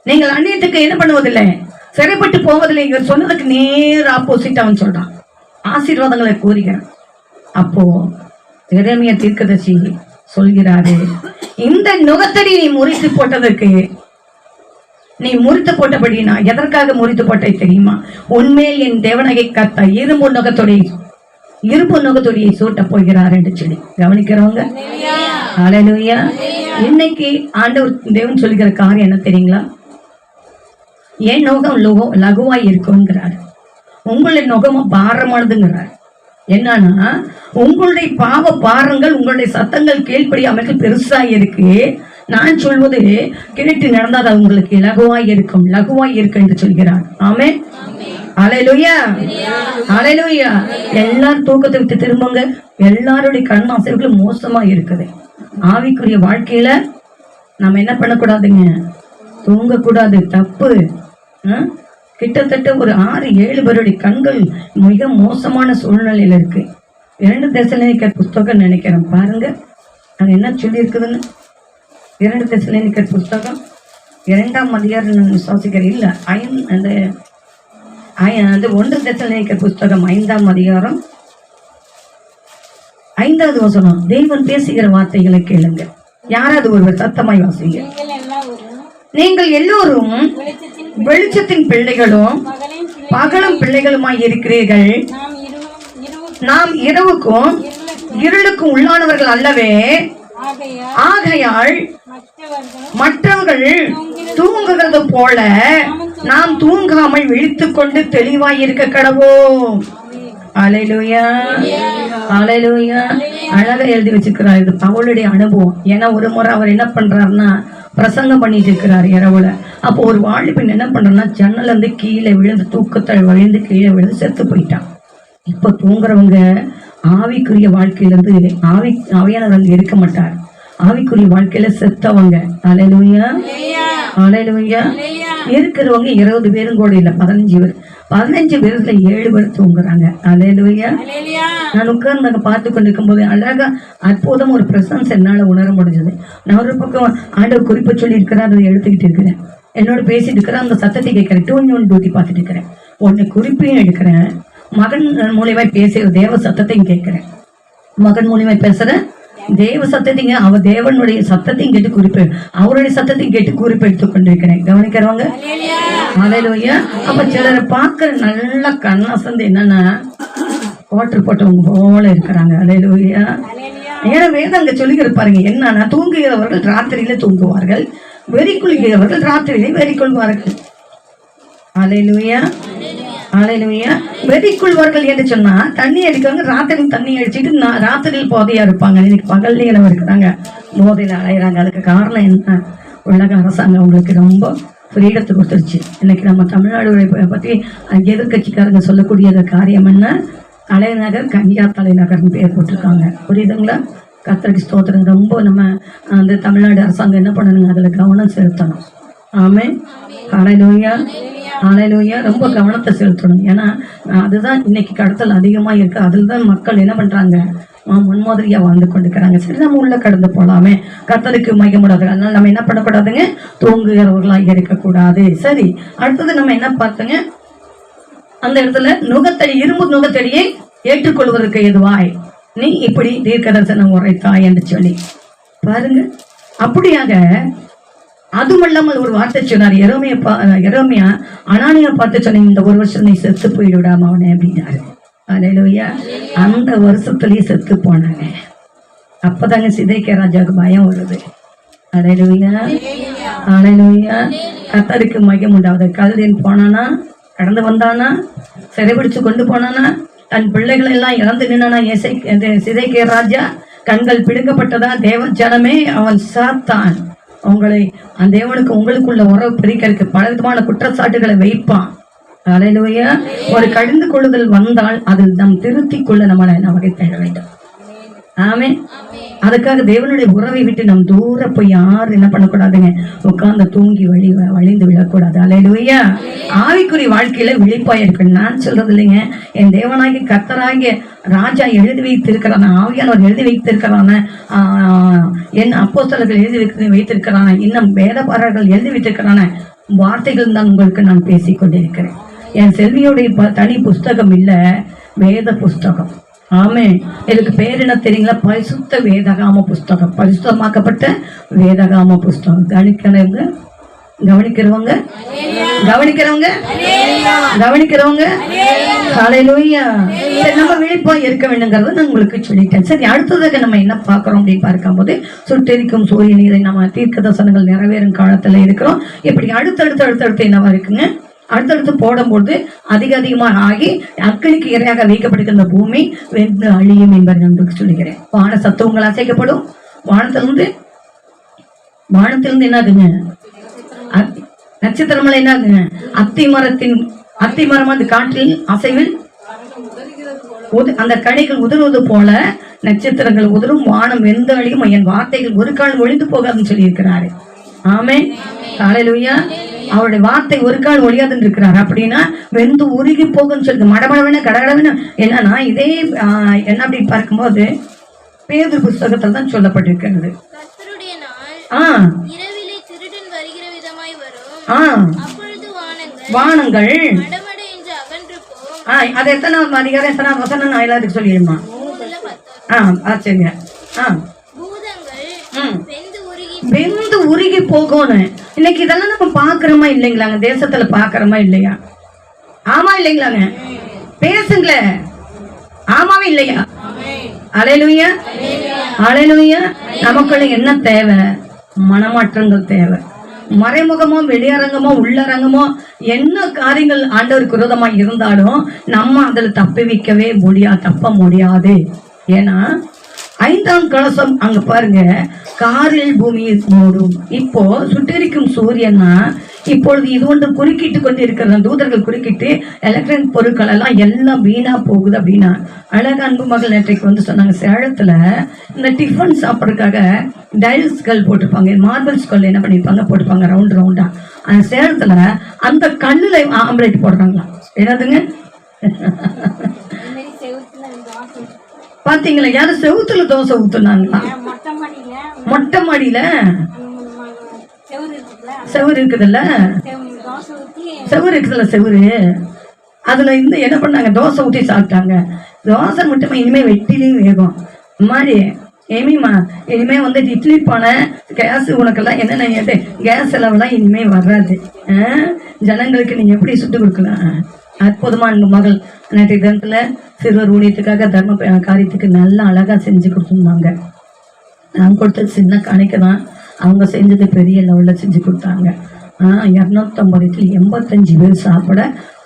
நீங்கள் அந்நியத்துக்கு என்ன பண்ணுவதில்லை, சிறைப்பட்டு போவதில்லை. இவர் சொன்னதுக்கு நேர் ஆப்போசிட் அவன் சொல்றான். ஆசீர்வாதங்களை கூறுகிறான். அப்போ எரேமியா தீர்க்கதரிசி சொல்கிறாரு, இந்த நுகத்தடி நீ முறித்து போட்டதற்கு, நீ முறித்து போட்டபடி நான் எதற்காக முறித்து போட்டே தெரியுமா? உண்மையில் என் தேவனகை கர்த்தர் இரும்பு நுகத்தொடியை சூட்ட போகிறார் என்று சொல்லி. கவனிக்கிறவங்க. ஹல்லேலூயா. இன்னைக்கு ஆண்டவர் தேவன் சொல்லுகிற காரியம் என்ன தெரியுங்களா? என் நுகம் லகுவாய் இருக்குங்கிறார், உங்களுடைய நுகமும் பாரமானதுங்கிறார். என்னன்னா, உங்களுடைய பாவ பாரங்கள் உங்களுடைய சத்தங்கள் கீழ்ப்படியாமல் பெருசா இருக்கு. நான் சொல்வது கேட்டு நடந்தால் அது உங்களுக்கு இலகுவாய் இருக்கும், லகுவாய் இருக்கு என்று சொல்கிறார். ஆமென். அல்லேலூயா, அல்லேலூயா. எல்லாரும் தூக்கத்தை விட்டு திரும்புங்க. எல்லாருடைய கண் அசைவுகளும் மோசமா இருக்குது. ஆவிக்குரிய வாழ்க்கையில நம்ம என்ன பண்ணக்கூடாதுங்க, தூங்கக்கூடாது, தப்பு. கிட்டத்தட்ட ஒரு 6-7 பேருடைய கண்கள் மிக மோசமான சூழ்நிலையில இருக்கு. 2 தெசலோனிக்கர் புஸ்தகம் நினைக்கிறேன், பாருங்க அது என்ன சொல்லி இருக்குதுன்னு. 2 தெசலோனிக்கர் புஸ்தகம் 2ஆம் அதிகாரம் விசுவாசிக்கிறேன், இல்ல அந்த 1 தெசலோனிக்கர் புஸ்தகம் 5ஆம் அதிகாரம் 5வது வசனம். தேவன் பேசுகிற வார்த்தைகளை கேளுங்க. யாராவது ஒருவர் சத்தமாய் வாசிங்க. நீங்கள் எல்லோரும் வெளிச்சத்தின் பிள்ளைகளும் பகலும் பிள்ளைகளுமாய் இருக்கிறீர்கள். நாம் இரவுக்கும் இருளுக்கும் உள்ளானவர்கள் அல்லவே. ஆகையால் மற்றவர்கள் தூங்குகிறது போல நாம் தூங்காமல் விழித்துக் கொண்டு தெளிவாய் இருக்க கடவோம். அல்லேலூயா, அல்லேலூயா. அழகா எழுதி வச்சிருக்கிறார். இது பவுலுடைய அனுபவம். ஏன்னா ஒரு முறை அவர் என்ன பண்றாருன்னா, பிரசங்கம் பண்ணிட்டு இருக்கிறார் இரவுல. அப்போ ஒரு வாலிபன் என்ன பண்றான்னா, ஜன்னல இருந்து கீழே விழுந்து, தூக்கத்தை விழுந்து கீழே விழுந்து செத்து போயிட்டான். இப்ப தூங்குறவங்க ஆவிக்குரிய வாழ்க்கையில இருந்து ஆவியானவர் வந்து இருக்க மாட்டார். ஆவிக்குரிய வாழ்க்கையில செத்தவங்க. அல்லேலூயா, அல்லேலூயா. இருக்கிறவங்க 20 பேரும் கூட இல்ல, 15 பேர். 15 பேர்ல 7 பேர் தூங்குறாங்க. அல்லேலூயா. நான் உட்கார்ந்து அங்க பார்த்து கொண்டிருக்கும் போது அழகா அற்புதம் ஒரு பிரசன்ஸ் என்னால உணர முடிஞ்சது. நான் ஒரு பக்கம் ஆண்டவர் குறிப்பை சொல்லி இருக்கிறார், அதை எடுத்துக்கிட்டு இருக்கிறேன். என்னோட பேசிட்டு இருக்கிறேன், அந்த சத்தத்தை கேட்கிறேன். 2 டியூட்டி பார்த்துட்டு இருக்கிறேன். ஒன்னு குறிப்பையும் எடுக்கிறேன், மகன் மூலியமாய் பேசுற தேவ சத்தத்தையும் கேட்கிறேன். மகன் மூலியமாய் பேசுற தேவ சத்தத்தையும், அவர் தேவனுடைய சத்தத்தையும் கேட்டு குறிப்பு, அவருடைய சத்தத்தையும் கேட்டு குறிப்பு எடுத்துக் கொண்டிருக்கிறேன். கவனிக்கிறவங்க. அல்லேலூயா. அப்ப சிலரை பார்க்க நல்லா கண்ணாசந்து என்னன்னா வாட்டர் போட்டவங்க போல இருக்கிறாங்க. அல்லேலூயா. ஏன்னா வேதம் அங்க சொல்லிக்கிற பாருங்க, என்னன்னா தூங்குகிறவர்கள் ராத்திரியில தூங்குவார்கள், வெறிக்குள்கிறவர்கள் ராத்திரியிலே வெறிக்கொள்வார்கள். அல்லேலூயா, அல்லேலூயா. வெறிக்குள்வார்கள் என்று சொன்னா தண்ணி அடிக்கவங்க ராத்திரி தண்ணி அடிச்சுட்டு ராத்திரியில் போதையா இருப்பாங்க. இன்னைக்கு பகல்ல இளவு இருக்கிறாங்க, போதையில அலையிறாங்க. அதுக்கு காரணம் என்ன? உலக அரசாங்கம் உங்களுக்கு ரொம்ப ஃப்ரீடத்தை கொடுத்துருச்சு. இன்னைக்கு நம்ம தமிழ்நாடு பத்தி எதிர்கட்சிக்காரங்க சொல்லக்கூடிய காரியம் என்ன, தலைநகர் கன்னியா தலைநகர்னு பேர் போட்டிருக்காங்க. புரியுதுங்களா? கர்த்தருக்கு ஸ்தோத்திரம். ரொம்ப நம்ம அந்த தமிழ்நாடு அரசாங்கம் என்ன பண்ணணுங்க, அதுல கவனம் செலுத்தணும். ஆமென். அல்லேலூயா, அல்லேலூயா. ரொம்ப கவனத்தை செலுத்தணும். ஏன்னா அதுதான் இன்னைக்கு கடத்தல் அதிகமா இருக்கு. அதில் தான் மக்கள் என்ன பண்றாங்க, முன்மாதிரியா வாழ்ந்து கொண்டிருக்கிறாங்க. சரி, நம்ம உள்ள கடந்து போலாமே, கர்த்தருக்கு மகிமைப்படாது. அதனால நம்ம என்ன பண்ணக்கூடாதுங்க, தூங்குகிறவர்களாக இருக்கக்கூடாது. சரி, அடுத்தது நம்ம என்ன பார்த்தோங்க, அந்த இடத்துல நுகத்தடி, இரும்பு நுகத்தடியை ஏற்றுக்கொள்வதற்கு எதுவாய் நீ இப்படி தீர்க்கதரிசனம் உரைத்தாய் என்று சொல்லி பாருங்க. அப்படியாக அதுமல்லாமல் ஒரு வார்த்தை சொன்னார். எரோமியா அனானியா பார்த்து சொன்ன, இந்த ஒரு வருஷம் நீ செத்து போயிடுடாம அவனே அப்படின்னாரு. அல்லேலூயா. அந்த வருஷத்துலயே செத்து போனாங்க. அப்பதாங்க சிதைக்கிய ராஜாவுக்கு பயம் வருது. அல்லேலூயா, அல்லேலூயா. கர்த்தருக்கு மகிமை உண்டாவது. கல்தேன் போனானா, கடந்து வந்தானா, சிறைபிடிச்சு கொண்டு போனானா, தன் பிள்ளைகளை எல்லாம் இழந்து நின்னானா சிதைக்கிய ராஜா. கண்கள் பிடுங்கப்பட்டதா தேவ ஜனமே, அவன் சாத்தான். உங்களை அந்த தேவனுக்கு உங்களுக்குள்ள உறவு பிரிக்கிறதுக்கு பல விதமான குற்றச்சாட்டுகளை வைப்பான். அல்லேலூயா. ஒரு கடிந்து கொள்ளுதல் வந்தால் அதில் நாம் திருத்திக் கொள்ள நம்மளை நமக்கு தேட வேண்டும். ஆமென். அதுக்காக தேவனுடைய உறவை விட்டு நம் தூர போய் யாரும் என்ன பண்ணக்கூடாதுங்க, உட்கார்ந்து தூங்கி வழிந்து விழக்கூடாது. அல்லேலூயா. ஆவிக்குரிய வாழ்க்கையில விழிப்பாய் இருக்கு. நான் சொல்றது இல்லைங்க, என் தேவனாகி கர்த்தராகிய ராஜா எழுதி வைத்திருக்கிறான, ஆவியானவர் எழுதி வைத்திருக்கிறான, என் அப்போஸ்தலர்கள் எழுதி வைத்திருக்கிறான, இன்னும் வேதபாரர்கள் எழுதி வைத்திருக்கிறான வார்த்தைகள் தான் உங்களுக்கு நான் பேசிக் கொண்டிருக்கிறேன். என் செல்வியுடைய தனி புஸ்தகம் இல்ல, வேத புஸ்தகம். ஆமே. இதுக்கு பேர் என்ன தெரியுங்களா? பரிசுத்த வேதகாம புஸ்தகம், பரிசுத்தமாக்கப்பட்ட வேதகாம புஸ்தகம். கவனிக்கிறவங்க கவனிக்கிறவங்க கவனிக்கிறவங்க கவனிக்கிறவங்க. ஹல்லேலூயா. சரி, நம்ம விழிப்பா இருக்க வேண்டுங்கிறத நான் உங்களுக்கு சொல்லிட்டேன். சரி, அடுத்ததாக நம்ம என்ன பார்க்கிறோம் அப்படின்னு பார்க்கும்போது, சுட்டெரிக்கும் சூரிய நீரை நம்ம தீர்க்க தரிசனங்கள் நிறைவேறும் காலத்துல இருக்கிறோம். இப்படி அடுத்தடுத்து என்னவா இருக்குங்க, அடுத்தடுத்து போடும்போது அதிகமாக ஆகி அக்கினிக்கு இரையாக வைக்கப்படுகின்ற பூமி வெந்து அழியும் என்பதை நான் சொல்லுகிறேன். வான சத்துவங்கள் அசைக்கப்படும். வானத்திலிருந்து என்னாகுங்க, நட்சத்திரங்கள் என்னாகுங்க, அத்தி மரம் அந்த காற்றில் அசைவில் அந்த கனிகள் உதிர்வது போல நட்சத்திரங்கள் உதிரும், வானம் வெந்து அழியும், என் வார்த்தைகள் ஒரு கால் ஒழிந்து போகாதுன்னு சொல்லி இருக்கிறாரு. ஆமென், ஹல்லேலூயா. அவருடைய வார்த்தை ஒரு கால் ஒழியாதுன்னு இருக்கிறார். அப்படின்னா வெந்து உருகி போகுன்னு சொல்லுது. மடமடவன கடகடவன என்னன்னா இதே என்ன அப்படி பார்க்கும்போது பேதுரு புஸ்தகத்தில் தான் சொல்லப்பட்டிருக்கிறது. வானங்கள் அது எத்தனாவது அதிகாரம் எத்தனாவது வசனம் எல்லாத்துக்கும் சொல்லிடுமா? சரிங்க. வெந்து உருகி போகணும். இன்னைக்கு இதெல்லாம் நம்ம பாக்குறோமா இல்லைங்களாங்க? தேசத்துல பாக்குறோமா இல்லையா? ஆமா இல்லைங்களாங்க? பேசுங்களே, ஆமாவே இல்லையா? ஹல்லேலூயா, ஹல்லேலூயா. நமக்குள்ள என்ன தேவை? மனமாற்றங்கள் தேவை. மறைமுகமோ வெளியரங்கமோ உள்ளரங்கமோ என்ன காரியங்கள் ஆண்டவருக்கு விரோதமா இருந்தாலும் நம்ம அதுல தப்ப முடியாது. ஏன்னா 5ஆம் கலசம் அங்க பாருங்க, காரில் பூமியை மூடும். இப்போ சுட்டெரிக்கும் சூரியன்னா இப்பொழுது இது ஒன்று குறுக்கிட்டு கொண்டு இருக்கிற தூதர்கள் குறுக்கிட்டு எலக்ட்ரானிக் பொருட்கள் எல்லாம் வீணா போகுது அப்படின்னா. அழக அன்பு மகள் நேற்றைக்கு வந்து சொன்னாங்க, சேலத்துல இந்த டிஃபன் சாப்பிட்றதுக்காக டைல்ஸ்கள் போட்டிருப்பாங்க, மார்பிள்ஸ் கல் என்ன பண்ணிருப்பாங்க போட்டிருப்பாங்க ரவுண்டா. அந்த சேலத்துல அந்த கல்லுல ஆம்லேட் போடுறாங்களாம். என்னதுங்க பாத்தீங்களா? யாரும் செவுத்துல தோசை ஊத்துனாங்களா? மொட்டை மாடியில செவுரு இருக்குதுல்ல, செவுரு அதுல இருந்து என்ன பண்ணாங்க, தோசை ஊற்றி சாப்பிட்டாங்க. தோசை மட்டுமே இனிமே வெட்டிலையும் வேகும் மாதிரி. ஏமிமா இனிமே வந்து இட்லி பானை கேஸ் உனக்கெல்லாம் என்னென்ன கேஸ் செலவுலாம் இனிமே வராது. ஜனங்களுக்கு நீங்க எப்படி சுட்டு கொடுக்கலாம்? அற்புதமான மகள் நேற்றைய தினத்துல சிறுவர் ஊழியத்துக்காக தர்ம காரியத்துக்கு நல்லா அழகா செஞ்சு கொடுத்துருந்தாங்க. நான் கொடுத்தது சின்ன காணிக்கை தான், அவங்க செஞ்சது பெரிய லெவலில் செஞ்சு கொடுத்தாங்க. 250 85 பேர் சாப்பிட.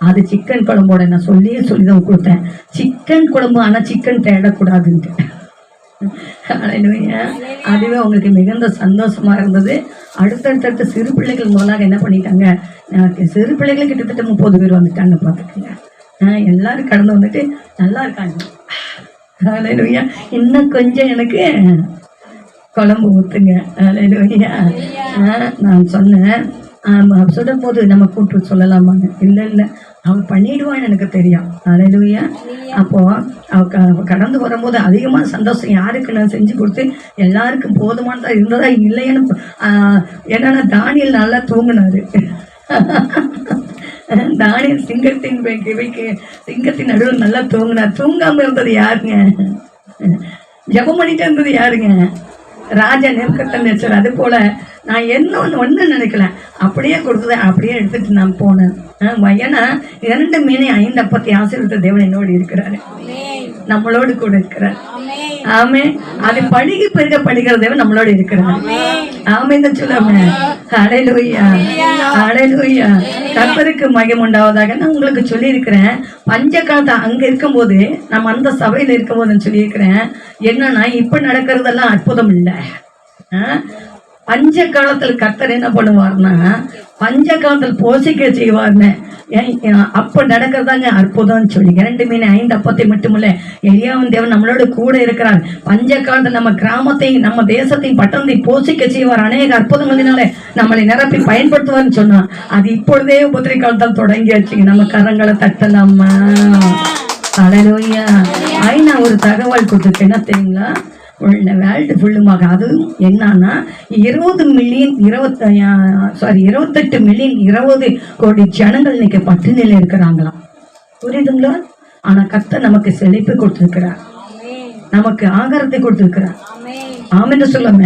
அது சிக்கன் குழம்போட நான் சொல்லி தான் கொடுத்தேன். சிக்கன் குழம்பு, ஆனால் சிக்கன் தேடக்கூடாதுன்ட்டு. அதுவே அவங்களுக்கு மிகுந்த சந்தோஷமா இருந்தது. அடுத்தடுத்த சிறு பிள்ளைகள் முதலாக என்ன பண்ணிட்டாங்க, சிறு பிள்ளைகள் கிட்டத்தட்ட 30 பேர் வந்துட்டாங்க பார்த்துக்கங்க. எல்லாரும் கடந்து வந்துட்டு நல்லா இருக்காங்க. இன்னும் கொஞ்சம் எனக்கு குழம்பு ஊத்துங்க. நான் சொன்னேன், சொல்லும் போது நம்ம கூப்பிட்டு சொல்லலாமான்னு. இல்லை அவன் பண்ணிடுவான்னு எனக்கு தெரியும். ஹல்லேலூயா. அப்போ அவ கடந்து வரும்போது அதிகமான சந்தோஷம். யாருக்கு நான் செஞ்சு கொடுத்து எல்லாருக்கும் போதுமானதா இருந்ததா இல்லைன்னு. என்னன்னா தானியல் நல்லா தூங்கினாரு. தானியல் சிங்கத்தின் நடுவில் நல்லா தூங்கினார். தூங்காம இருந்தது யாருங்க? ஜெபம் பண்ணிட்டு இருந்தது யாருங்க? ராஜா நேபுகத்நேச்சர். அது போல நான் என்ன ஒண்ணு நினைக்கல, அப்படியே கொடுத்ததை அப்படியே எடுத்துட்டு நான் போனேன். ஏன்னா 2 மீனை 5 அப்பத்தை ஆசீர்வதித்த தேவன் என்னோடு இருக்கிறாரு, நம்மளோடு கூட இருக்கிறார். ஆமே. அது பழுகி பெருக படுகிற தேவன் நம்மளோடு இருக்கிறார். ஆமேன்னு சொல்லாம ஹல்லேலூயா, ஹல்லேலூயா. கர்த்தருக்கு மகிமை உண்டாவதாக. நான் உங்களுக்கு சொல்லியிருக்கிறேன், பஞ்சகாலத்தை அங்க இருக்கும்போது நம்ம அந்த சபையில இருக்கும்போது நான் சொல்லியிருக்கிறேன், என்னன்னா இப்ப நடக்கிறதெல்லாம் அற்புதம் இல்லை. பஞ்ச காலத்துல கர்த்தர் என்ன பண்ணுவார்னா, பஞ்ச காலத்தில் போஷிக்க செய்வார்னு. அப்ப நடக்கிறதாங்க அற்புதம்னு சொல்லி 2 மீன் 5 அப்பத்தை மட்டுமில்ல, எலியாவின் தேவன் நம்மளோட கூட இருக்கிறார். பஞ்ச காலத்தில் நம்ம கிராமத்தையும் நம்ம தேசத்தையும் பட்டணத்தையும் போஷிக்க செய்வார். அநேக அற்புதங்களினால நம்மளை நிரப்பி பயன்படுத்துவார்னு சொன்னா, அது இப்பொழுதே உபத்திரை காலத்தால் தொடங்கியாச்சு. நம்ம கரங்களை தட்டலாமா? ஹல்லேலூயா. நான் ஒரு தகவல் கொடுத்துருக்கு, என்ன தெரியுங்களா? வேர்ல்டு ஃபுல்லுமாக. அதுவும் என்னன்னா 28 மில்லியன் 20 கோடி ஜனங்கள் இன்னைக்கு பட்டினியில இருக்கிறாங்களாம். புரியுதுங்களா? ஆனா கர்த்தர் நமக்கு செழிப்பு கொடுத்திருக்கிறார், நமக்கு ஆகாரத்தை கொடுத்திருக்கிறார். ஆமென்னு சொல்லுங்க.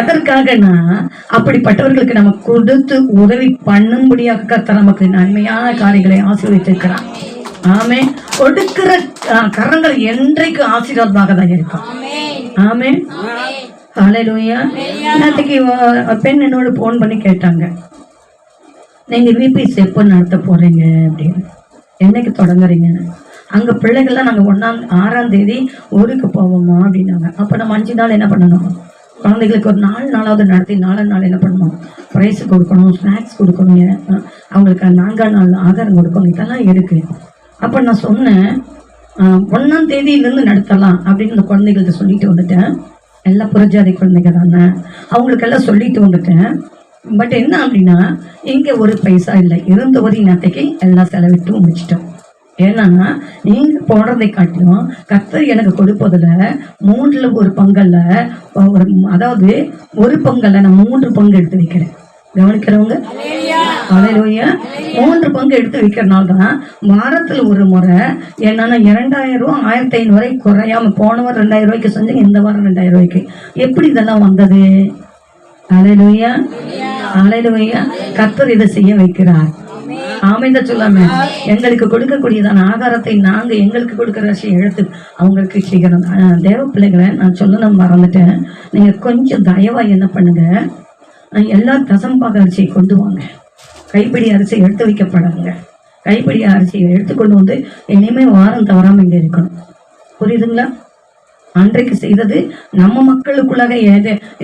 எதற்காகனா அப்படிப்பட்டவர்களுக்கு நம்ம கொடுத்து உதவி பண்ணும்படியாக கர்த்தர் நமக்கு நன்மையான காரியங்களை ஆசீர்வதித்திருக்கிறார். ஆமே. கொடுக்கிற கரங்கள் என்றைக்கு ஆசீர்வாதமாக தான் இருக்கும். ஆமே. ஹல்லேலூயா. நேற்றுக்கு பெண் என்னோட போன் பண்ணி கேட்டாங்க, நீங்கள் விபிஎஸ் எப்போ நடத்த போகிறீங்க அப்படின்னு, என்னைக்கு தொடங்குறீங்கன்னு. அங்கே பிள்ளைகள்லாம் நாங்கள் 6ஆம் தேதி ஊருக்கு போவோமா அப்படின்னாங்க. அப்போ நம்ம 5 நாள் என்ன பண்ணணும், குழந்தைகளுக்கு ஒரு 4 நாளாவது நடத்தி 4 நாள் என்ன பண்ணணும், ப்ரைஸ் கொடுக்கணும், ஸ்நாக்ஸ் கொடுக்கணும், அவங்களுக்கு 4ஆம் நாள் ஆகாரம் கொடுக்கணும், இதெல்லாம் இருக்குது. அப்போ நான் சொன்னேன் 1ஆம் தேதியிலேருந்து நடத்தலாம் அப்படின்னு இந்த குழந்தைகள்கிட்ட சொல்லிட்டு வந்துட்டேன். எல்லாம் புறஜாதி குழந்தைங்க தானே, அவங்களுக்கெல்லாம் சொல்லிட்டு வந்துட்டேன். பட் என்ன அப்படின்னா, இங்கே ஒரு பைசா இல்லை, இருந்த ஒரு நேரத்தைக்கு எல்லாம் செலவிட்டு முடிச்சிட்டோம். ஏன்னா நீங்கள் போடுறதை காட்டிலும் கர்த்தர் எனக்கு கொடுப்பதில் 3ல் ஒரு பங்கல்ல அதாவது ஒரு பங்கல்ல நான் 3 பங்கு எடுத்து வைக்கிறேன். கவனிக்கிறவங்க அல்லேலூயா. 3 பங்கு எடுத்து வைக்கிறனால தான் வாரத்தில் ஒரு முறை என்னன்னா 2000 ரூபா 1500 ரூபாய்க்கு குறையாம, போன வாரம் 2000 ரூபாய்க்கு செஞ்சு இந்த வாரம் 2000 ரூபாய்க்கு. எப்படி இதெல்லாம் வந்தது? அல்லேலூயா, அல்லேலூயா. கர்த்தர் இதை செய்ய வைக்கிறார். ஆமைந்த சொல்லாம எங்களுக்கு கொடுக்கக்கூடியதான ஆகாரத்தை நாங்க எங்களுக்கு கொடுக்கிற விஷயம் எடுத்து அவங்களுக்கு செய்கிறோம். தேவ பிள்ளைகளை நான் சொல்லணும் மறந்துட்டேன். நீங்க கொஞ்சம் தயவா என்ன பண்ணுங்க, எல்லா தசம்பாக அரிசியை கொண்டு வாங்க. கைப்பிடி அரிசி எடுத்து வைக்கப்படாதுங்க. கைப்பிடி அரிசியை எடுத்துக்கொண்டு வந்து இனிமே வாரம் தவறாம இங்க இருக்கணும். புரியுதுங்களா? அன்றைக்கு செய்தது நம்ம மக்களுக்குள்ளாக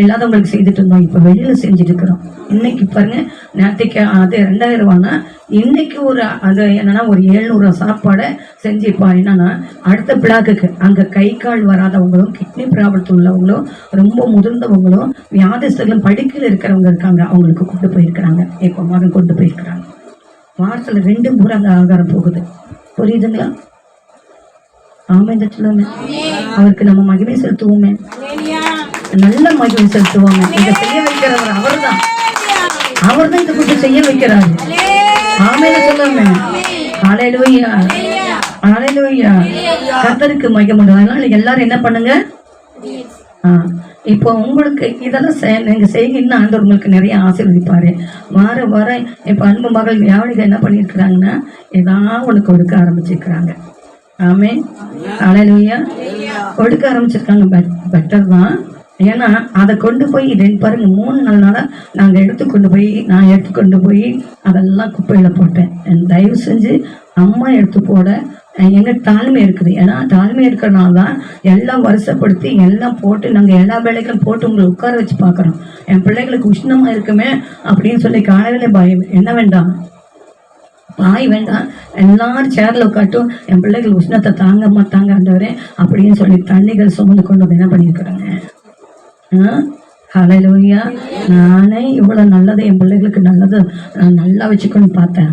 இல்லாதவங்களுக்கு செய்துட்டு இருந்தோம். இப்ப வெளியில செஞ்சுட்டு இருக்கிறோம். இன்னைக்கு பாருங்க, நேற்றுக்கு அது 2000 ரூபான்னா இன்னைக்கு ஒரு அது என்னன்னா ஒரு 700 சாப்பாடை செஞ்சுப்பா. என்னன்னா அடுத்த பிளாக்குக்கு அங்க கை கால் வராதவங்களும், கிட்னி ப்ராப்ளத்தில் உள்ளவங்களும், ரொம்ப முதிர்ந்தவங்களும், வியாதிஸ்தர்களும், படுக்கையில் இருக்கிறவங்க இருக்காங்க, அவங்களுக்கு கொண்டு போயிருக்கிறாங்க. இப்போ மகன் கொண்டு போயிருக்கிறாங்க. வாரத்தில் 2 முறை அங்க ஆகாரம் போகுது. புரியுதுங்களா? ஆமைந்த சொல்லுங்க. அவருக்கு நம்ம மகிமை செலுத்துவோமே, நல்ல மகிமை செலுத்துவோமே. இதை செய்ய வைக்கிறவர் அவர்தான், அவர்தான் இதை கொஞ்சம் செய்ய வைக்கிறாரு. ஆமைந்த சொல்லுங்க. அல்லேலூயா, அல்லேலூயா. கர்த்தருக்கு மகிமை. அதனால எல்லாரும் என்ன பண்ணுங்க, இப்போ உங்களுக்கு இதெல்லாம் நீங்க செய்யணும்னா ஆண்டவர் உங்களுக்கு நிறைய ஆசீர்வதிப்பாரு. வார இப்ப அன்பு மகள் யாவனிக என்ன பண்ணிருக்கிறாங்கன்னா, ஏதாவது ஒண்ணு கொடுக்க ஆரம்பிச்சிருக்கிறாங்க. ஆமென், அல்லேலூயா. கொடுக்க ஆரம்பிச்சிருக்காங்க. பெட்டர் தான். ஏன்னா அதை கொண்டு போய் பாருங்க 3 நாளா நான் எடுத்துக்கொண்டு போய் அதெல்லாம் குப்பையில போட்டேன். தயவு செஞ்சு அம்மா எடுத்து போட எங்க தாழ்மை இருக்குது. ஏன்னா தாழ்மை இருக்கிறனால தான் எல்லாம் வருஷப்படுத்தி எல்லாம் போட்டு நாங்கள் எல்லா வேலைகளும் போட்டு உங்களை உட்கார வச்சு பார்க்குறோம். என் பிள்ளைகளுக்கு உஷ்ணமா இருக்குமே அப்படின்னு சொல்லி காலையில பயம். என்ன வேண்டாம், பாய் வேண்டாம், எல்லாரும் சேர்ல உட்காட்டும், என் பிள்ளைகள் உஷ்ணத்தை தாங்க மாட்டாங்க ஆண்டவரே அப்படின்னு சொல்லி தண்ணிகள் சுமந்து கொண்டு வந்து என்ன பண்ணியிருக்கிறாங்க. ஹல்லேலூயா. நானே இவ்வளவு நல்லது என் பிள்ளைகளுக்கு நல்லது நான் நல்லா வச்சுக்கணும்னு பார்த்தேன்.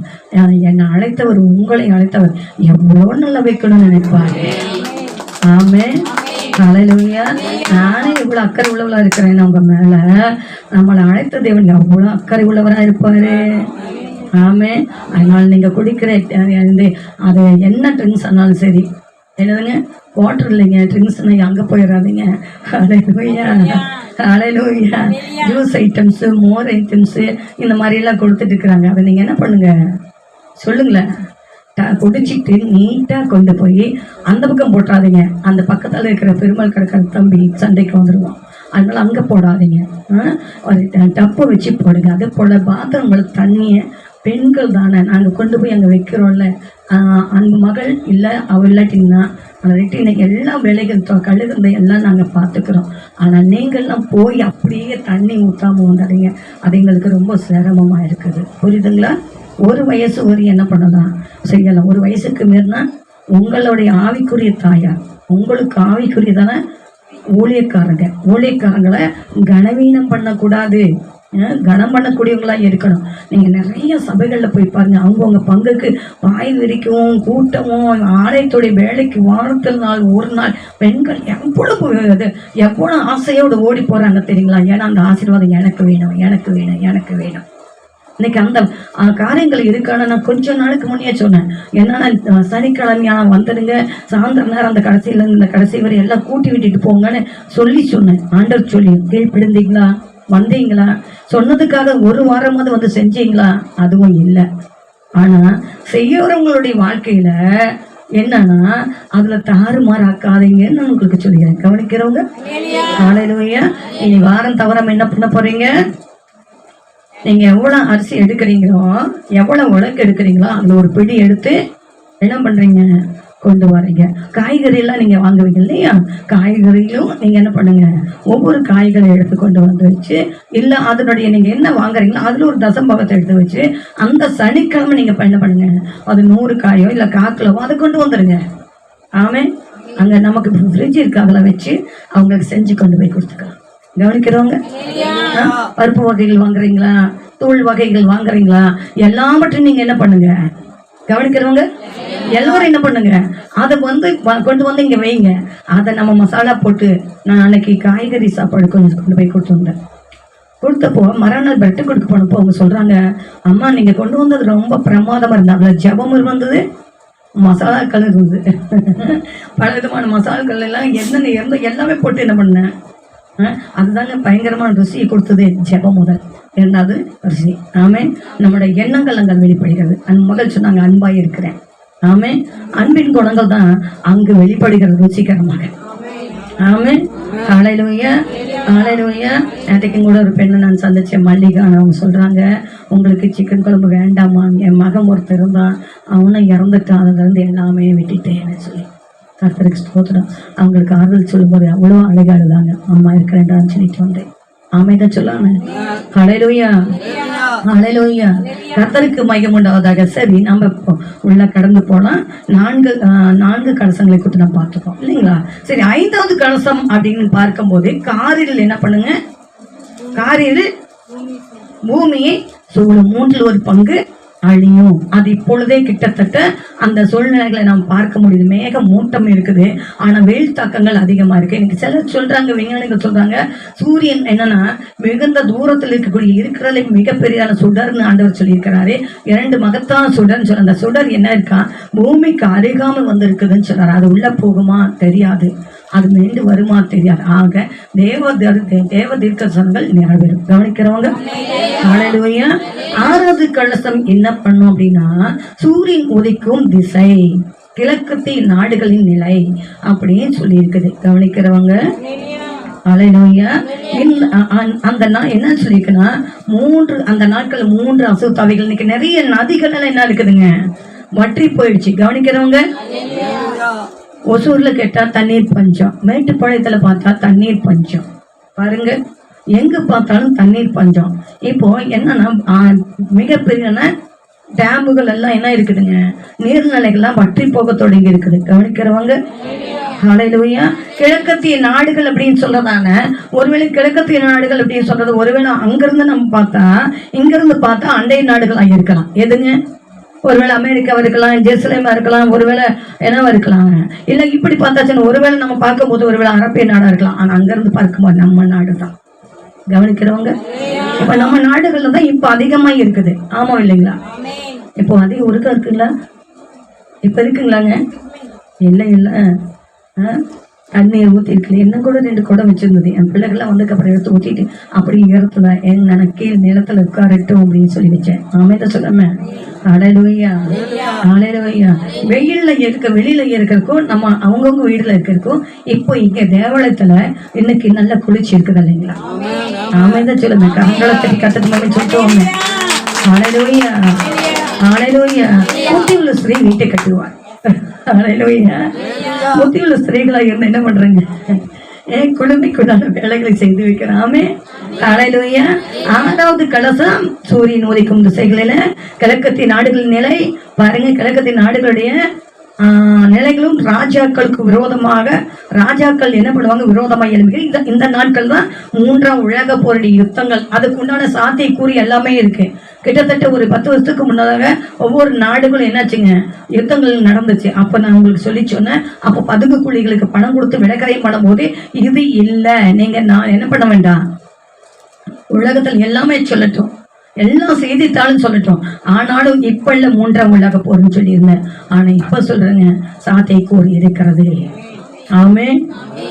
என்னை அழைத்தவர், உங்களை அழைத்தவர் எவ்வளோ நல்லா வைக்கணும்னு நினைப்பாரு. ஆமென், ஹல்லேலூயா. நானே இவ்வளவு அக்கறை உள்ளவளா இருக்கிறேன் உங்க மேல. நம்மளை அழைத்த தேவன் எவ்வளவு அக்கறை உள்ளவரா இருப்பாரு. ஆமே. அதனால நீங்க குடிக்கிற அது என்ன ட்ரிங்க்ஸ் ஆனாலும் சரி, என்னதுங்க வாட்டர் இல்லைங்க, ட்ரிங்க்ஸ் அங்கே போயிடாதீங்க. அல்லேலூயா, அல்லேலூயா. ஜூஸ் ஐட்டம்ஸு, மோர் ஐட்டம்ஸு இந்த மாதிரிலாம் கொடுத்துட்டு இருக்கிறாங்க. அதை நீங்கள் என்ன பண்ணுங்க சொல்லுங்களேன். குடிச்சிட்டு நீட்டாக கொண்டு போய் அந்த பக்கம் போட்டுறாதீங்க. அந்த பக்கத்தில் இருக்கிற பெருமாள் கிடக்கிற தம்பி சண்டைக்கு வந்துடுவான். அதனால அங்கே போடாதீங்க. ஒரு டப்பை வச்சு போடுங்க. அதே போல் பாத்ரூம்களுக்கு தண்ணியை பெண்கள் தானே நாங்கள் கொண்டு போய் அங்கே வைக்கிறோம்ல. அந்த மகள் இல்லை அவள் இல்லாட்டிங்கன்னா இன்னைக்கு எல்லா வேலைகள் கழுகுந்த எல்லாம் நாங்கள் பார்த்துக்கிறோம். ஆனால் நீங்கள்லாம் போய் அப்படியே தண்ணி ஊற்றாமல் வந்துடுங்க. அது எங்களுக்கு ரொம்ப சிரமமாக இருக்குது. புரியுதுங்களா? ஒரு வயசு ஒரு என்ன பண்ணலாம் செய்யலாம். ஒரு வயசுக்கு மீறினா உங்களுடைய ஆவிக்குரிய தாயார், உங்களுக்கு ஆவிக்குரியதான ஊழியக்காரங்களை கனவீனம் பண்ணக்கூடாது, கனம் பண்ணக்கூடியவங்களா இருக்கணும். நீங்க நிறைய சபைகள்ல போய் பாருங்க, அவங்கவுங்க பங்குக்கு வாய் விரிக்கவும் கூட்டமும் ஆலயத்துடைய வேலைக்கு வாரத்தில் நாள் ஒரு நாள் பெண்கள் எவ்வளவு ஆசையோடு ஓடி போறாங்க தெரியுங்களா? ஏன்னா அந்த ஆசீர்வாதம் எனக்கு வேணும், எனக்கு வேணும், எனக்கு வேணும். இன்னைக்கு அந்த காரியங்கள் இருக்கான. நான் கொஞ்சம் நாளுக்கு முன்னே சொன்னேன், என்னன்னா சனிக்கிழமையான வந்துடுங்க, சாயந்தரம் நேரம் அந்த கடைசியில இருந்து இந்த கடைசி வரை எல்லாம் கூட்டி விட்டுட்டு போங்கன்னு சொன்னேன். ஆண்டவர் சொல்லி கீழ்ப்பிடுந்தீங்களா? வந்தீங்களா? சொன்னதுக்காக ஒரு வாரமாவது வந்து செஞ்சீங்களா? அதுவும் இல்லை. ஆனா செய்யறவங்களுடைய வாழ்க்கையில என்னன்னா அதுல தாறுமாறாக்காதீங்கன்னு நான் உங்களுக்கு சொல்லிக்கிறேன். கவனிக்கிறவங்க அல்லேலூயா. இனி வாரம் தவறாம என்ன பண்ண போறீங்க? நீங்க எவ்வளவு அரிசி எடுக்கிறீங்களோ, எவ்வளவு உலக்கு எடுக்கிறீங்களோ அதுல ஒரு பிடி எடுத்து என்ன பண்றீங்க, கொண்டு வரீங்க. காய்கறி எல்லாம் நீங்க வாங்குவீங்க இல்லையா, காய்கறியிலும் நீங்க என்ன பண்ணுங்க, ஒவ்வொரு காய்கறி எடுத்து கொண்டு வந்து வச்சு, இல்ல அதனுடைய நீங்க என்ன வாங்குறீங்களோ அதுல ஒரு தசம்பகத்தை எடுத்து வச்சு, அந்த சனிக்கிழமை நீங்க என்ன பண்ணுங்க, அது 100 காயோ இல்ல 1/4 கிலோவோ அதை கொண்டு வந்துருங்க. ஆமே. அங்க நமக்கு ஃப்ரிட்ஜ் இருக்கு, அதுல வச்சு அவங்களுக்கு செஞ்சு கொண்டு போய் கொடுத்துக்கலாம். கவனிக்கிறவங்க, பருப்பு வகைகள் வாங்குறீங்களா, தூள் வகைகள் வாங்குறீங்களா, எல்லாவற்றையும் நீங்க என்ன பண்ணுங்க, கவனிக்கிறவங்க எல்லாரும் என்ன பண்ணுங்க, அதை கொண்டு வந்து இங்க வைங்க. அதை நம்ம மசாலா போட்டு, நான் அன்னைக்கு காய்கறி சாப்பாடு கொஞ்சம் கொண்டு போய் கொடுத்துருந்தேன். கொடுத்தப்போ மறுநாள் பெட்டு கொடுக்க போனப்போ அவங்க சொல்றாங்க, அம்மா நீங்க கொண்டு வந்தது ரொம்ப பிரமாதமா இருந்தா, அதுல ஜபம் இருந்தது, மசாலாக்கள் இருந்தது, பல விதமான மசாலாக்கள் எல்லாம் என்னென்ன இருந்தோ எல்லாமே போட்டு என்ன பண்ணேன், அதுதாங்க பயங்கரமான ருசியை கொடுத்தது. ஜெபம் முதல், இரண்டாவது ருசி. ஆமே. நம்முடைய எண்ணங்கள் அங்கே வெளிப்படுகிறது. முதல் சொன்னாங்க அன்பாய் இருக்கிறேன். ஆமே. அன்பின் குணங்கள் தான் அங்கு வெளிப்படுகிறது ருசிகரமாக. ஆமே. ஹல்லேலூயா, ஹல்லேலூயா. நேற்றுக்கும் கூட ஒரு பெண்ணை நான் சந்திச்சேன், மல்லிகா. அவங்க சொல்றாங்க, உங்களுக்கு சிக்கன் குழம்பு வேண்டாமா, என் மகன் ஒருத்தர் இருந்தான், அவனும் இறந்துட்டான், அதுல இருந்து எல்லாமே விட்டுட்டேன்னு சொல்லி கர்த்தருக்கு ஸ்தோத்திரம். அவங்களுக்கு ஆறுதல் சொல்லும்போது அவ்வளோ அழகா இருந்தாங்க. அம்மா இருக்கிறேன்டான்னு சொல்லிட்டு வந்தேன். ஆமைதான் சொல்லாம. ஹல்லேலூயா, ஹல்லேலூயா. கர்த்தருக்கு மகிமை உண்டாவதாக. சரி, நம்ம உள்ள கடந்து போலாம். 4 கலசங்களை கொடுத்து நம்ம பார்த்துக்கோம் இல்லைங்களா. சரி, 5வது கலசம் அப்படின்னு பார்க்கும்போது காரில் என்ன பண்ணுங்க, காரில் பூமியை சூழும் 1/3 பங்கு அழியும். அது இப்பொழுதே கிட்டத்தட்ட அந்த சூழ்நிலைகளை நாம் பார்க்க முடியுது. மேக மூட்டம் இருக்குது, ஆனா வெயில் தாக்கங்கள் அதிகமா இருக்கு. எனக்கு சிலர் சொல்றாங்க, விஞ்ஞானிகள் சொல்றாங்க, சூரியன் என்னன்னா மிகுந்த தூரத்தில் இருக்கிறதுல மிகப்பெரியான சுடர்னு ஆண்டவர் சொல்லியிருக்கிறாரு. 2 மகத்தான சுடர்ன்னு சொல்ற, அந்த சுடர் என்ன இருக்கா, பூமிக்கு அருகாமல் வந்து இருக்குதுன்னு சொல்றாரு. அது உள்ள போகுமா தெரியாது, அது மீண்டு வருமா தெரியாது. ஆக தேவ தீர்க்கதரிசனங்கள் நிறைவேறும். கவனிக்கிறவங்க, ஹல்லேலூயா. 6வது கலசம் என்ன பண்ணும் அப்படின்னா, சூரியன் உதிக்கும் திசை, கிழக்கத்திய நாடுகளின் நிலை அப்படின்னு சொல்லி இருக்குது. கவனிக்கிறவங்க, ஹல்லேலூயா. அந்த என்ன சொல்லியிருக்குன்னா, அந்த நாட்கள் 3 அசுத்தாவிகள். இன்னைக்கு நிறைய நதிகள் எல்லாம் என்ன இருக்குதுங்க, வற்றி போயிடுச்சு. கவனிக்கிறவங்க, ஒசூர்ல கேட்டா தண்ணீர் பஞ்சம், மேட்டுப்பாளையத்துல பார்த்தா தண்ணீர் பஞ்சம். பாருங்க, எங்க பார்த்தாலும் தண்ணீர் பஞ்சம். இப்போ என்னன்னா மிகப்பெரிய டேமுகள் எல்லாம் என்ன இருக்குதுங்க, நீர்நிலைகள்லாம் வற்றி போக தொடங்கி இருக்குது. கவனிக்கிறவங்க, ஹல்லேலூயா. கிழக்கத்திய நாடுகள் அப்படின்னு சொல்றதான, ஒருவேளை கிழக்கத்திய நாடுகள் அப்படின்னு சொல்றது, ஒருவேளை அங்கிருந்து நம்ம பார்த்தா, இங்கிருந்து பார்த்தா அண்டை நாடுகள் ஆகியிருக்கலாம். எதுங்க, ஒருவேளை அமெரிக்காவா இருக்கலாம், ஜெருசலேமா இருக்கலாம், ஒருவேளை என்னவா இருக்கலாம், இல்ல இப்படி பார்த்தாச்சுன்னா ஒருவேளை நம்ம பார்க்கும் போது ஒருவேளை அரபிய நாடா இருக்கலாம். ஆனா அங்கிருந்து பார்க்கும்போது நம்ம நாடு தான். கவனிக்கிறவங்க, இப்ப நம்ம நாடுகள்ல தான் இப்ப அதிகமா இருக்குது. ஆமா இல்லைங்களா, இப்போ அதிகம் ஒருக்கா இருக்குங்களா, இப்ப இருக்குங்களாங்க, இல்ல தண்ணீர் ஊற்றி இருக்கல. என்ன கூட 2 குடம் வச்சிருந்தது, என் பிள்ளைகள்லாம் வந்து அப்புறம் எடுத்து ஊற்றிட்டு அப்படி இடத்துல நான் கீழே நிலத்துல உட்காரட்டும் அப்படின்னு சொல்லி வச்சேன். அமைத சொல்லாம, ஹல்லேலூயா, ஹல்லேலூயா. வெளியில இருக்கிறக்கும் நம்ம அவங்கவுங்க வீடுல இருக்கிறக்கும் இப்போ இங்க தேவாலயத்துல இன்னைக்கு நல்ல குளிர்ச்சி இருக்குது இல்லைங்களா. அமைத சொல்லுங்க, கரங்களை தட்டி கத்துட்டு சொல்லிட்டு, ஹல்லேலூயா, ஹல்லேலூயா. புத்தி உள்ள ஸ்திரீ வீட்டை கட்டுவார். புத்தி உள்ள ஸ்திரீகளா இருந்து என்ன பண்றீங்க, குடும்பக்குண்டான வேலைகளை செய்து வைக்கிறாமே. ஹல்லேலூயா. 6வது கலசம் சூரியன் உதிக்கும் திசைகளில கிழக்கத்திய நாடுகளின் நிலை. பாருங்க, கிழக்கத்திய நாடுகளுடைய நிலைகளும் ராஜாக்களுக்கு விரோதமாக, ராஜாக்கள் என்ன பண்ணுவாங்க, விரோதமாக எழுதுங்க. இந்த நாட்கள் தான் 3ஆம் உலக போருடைய யுத்தங்கள், அதுக்கு உண்டான சாத்திய கூறி எல்லாமே இருக்கு. கிட்டத்தட்ட ஒரு 10 வருஷத்துக்கு முன்னதாக ஒவ்வொரு நாடுகளும் என்னாச்சுங்க, யுத்தங்கள் நடந்துச்சு. அப்ப நான் உங்களுக்கு சொல்லி சொன்னேன், அப்ப பதுங்கு குழிகளுக்கு பணம் கொடுத்து விடக்கரையும் பண்ணும்போது, இது இல்லை, நீங்க நான் என்ன பண்ண வேண்டாம், உலகத்தில் எல்லாமே சொல்லட்டும், எல்லா செய்தித்தாளும் சொல்லட்டும். ஆனாலும் இப்ப இல்ல 3ஆம் உலக போர்னு சொல்லியிருந்தேன். ஆனா இப்ப சொல்றேங்க, சாத்தை கூறி இருக்கிறது. ஆமென்.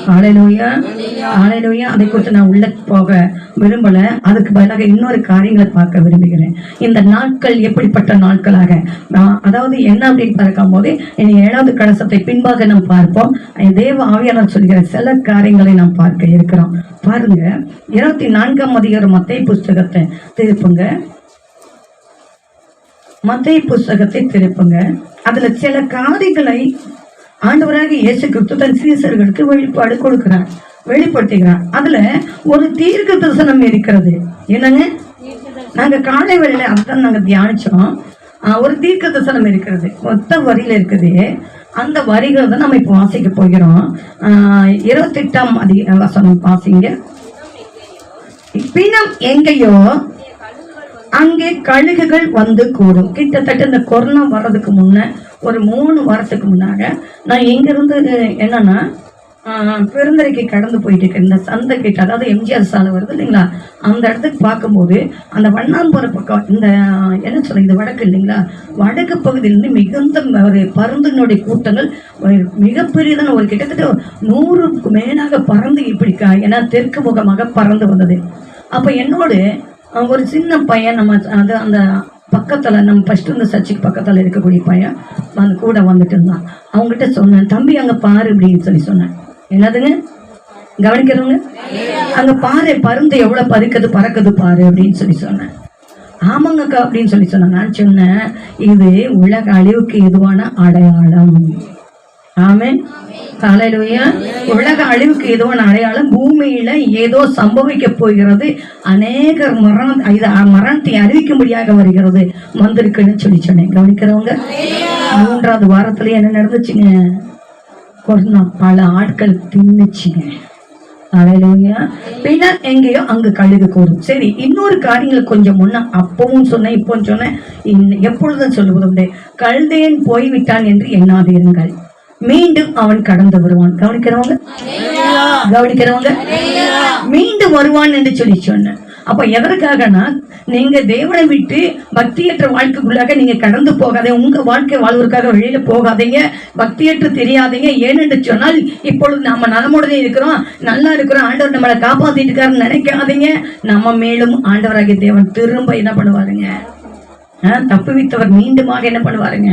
ஹல்லேலூயா, ஹல்லேலூயா. அதை குறித்து நான் உள்ள போக விரும்பல. அதுக்கு பதிலாக இன்னொரு காரியங்களை பார்க்க விரும்புகிறேன். இந்த நாட்கள் எப்படிப்பட்ட நாட்களாக, அதாவது என்ன அப்படின்னு பார்க்கும் போது இனி 7வது கலசத்தை பின்பாக நாம் பார்ப்போம். தேவ ஆவியானவர் சொல்கிற சில காரியங்களை நாம் பார்க்க இருக்கிறோம். பாருங்க, 24ஆம் அதிகாரம் மத்தேயு புஸ்தகத்தை திருப்புங்க. மத்தேயு புஸ்தகத்தை திருப்புங்க. அதுல சில காரியங்களை ஆண்டவராக இயேசு கிறிஸ்து தன் சீசர்களுக்கு வெளிப்பாடு கொடுக்கிறார், வெளிப்படுத்துகிறார். அதுல ஒரு தீர்க்க தரிசனம் இருக்கிறது. என்னங்க, நாங்க காலை வேளையில அதுதான் நாங்க தியானிச்சோம். ஒரு தீர்க்க தரிசனம் இருக்கிறது, மொத்த வரியில இருக்குது. அந்த வரிகள் தான் நம்ம இப்ப வாசிக்க போகிறோம். 28ஆம் வசனம் வாசிங்க. பின்னம் எங்கேயோ அங்கே கழுகுகள் வந்து கூடும். கிட்டத்தட்ட இந்த கொரோனா வர்றதுக்கு முன்ன ஒரு 3 வாரத்துக்கு முன்னாக நான் இங்கிருந்து என்னன்னா பெருந்தரைக்கு கடந்து போயிட்டு இருக்கேன். இந்த சந்தை கிட்ட, அதாவது எம்ஜிஆர் சாலை வருது இல்லைங்களா, அந்த இடத்துக்கு பார்க்கும்போது அந்த வண்ணாம்புர பக்கம், இந்த என்ன சொல்ல, இது வடக்கு இல்லைங்களா, வடக்கு பகுதியிலிருந்து மிகுந்த ஒரு பருந்தினுடைய கூட்டங்கள் மிகப்பெரியதான ஒரு கிட்டத்தட்ட 100க்கு மேலாக பறந்து இப்படி ஏன்னா தெற்கு முகமாக பறந்து வந்தது. அப்போ என்னோடு ஒரு சின்ன பையன், நம்ம அது அந்த பக்கத்தில் நம்ம ஃபர்ஸ்ட் இந்த சர்ச்சுக்கு பக்கத்தில் இருக்கக்கூடிய பையன் அந்த கூட வந்துட்டு இருந்தான். அவங்ககிட்ட சொன்னேன், தம்பி அங்கே பாரு அப்படின்னு சொன்னேன். என்னதுங்க, கவனிக்கிறவங்க, அங்கே பாரு, பருந்து எவ்வளோ பறக்குது பாரு அப்படின்னு சொன்னேன். ஆமாங்கக்கா அப்படின்னு சொன்னேன். நான் சொன்னேன், இது உலக அழிவுக்கு எதுவான அடையாளம். ஆமென், ஹல்லேலூயா. உலக அழிவுக்கு எதுவான அடையாளம், பூமியில ஏதோ சம்பவிக்க போகிறது, அநேக மரணத்தை அறிவிக்கும்படியாக வருகிறது வந்திருக்குன்னு சொன்னேன். கவனிக்கிறவங்க, 3வது வாரத்துல என்ன நடந்துச்சுங்க, கொரோனா பல ஆட்கள் தின்னுச்சுங்க. ஹல்லேலூயா. பின்ன எங்கேயோ அங்கு கழுகு கூடும். சரி, இன்னொரு காரியங்கள் கொஞ்சம் முன்ன அப்பவும் சொன்னேன், இப்போ சொன்னேன், எப்பொழுதும் சொல்லுவது, கல்தேயன் போய்விட்டான் என்று எண்ணாதீர்கள், மீண்டும் அவன் கடந்து வருவான். கவனிக்கிறவங்க, மீண்டும் வருவான் என்று சொன்னேன். அப்ப எதற்காகனா, நீங்க தேவனை விட்டு பக்தியற்ற வாழ்க்கைக்குள்ளாக நீங்க கடந்து போகாதே, உங்க வாழ்க்கை வாழ்வதற்காக வெளியில போகாதீங்க, பக்தியற்று தெரியாதீங்க. ஏனென்று சொன்னால் இப்பொழுது நாம நலமுடனே இருக்கிறோம், நல்லா இருக்கிறோம், ஆண்டவர் நம்மளை காப்பாத்திட்டு இருக்காருன்னு நினைக்காதீங்க. நம்ம மேலும் ஆண்டவராகிய தேவன் திரும்ப என்ன பண்ணுவாருங்க, தப்புவித்தவர் மீண்டுமாக என்ன பண்ணுவாருங்க,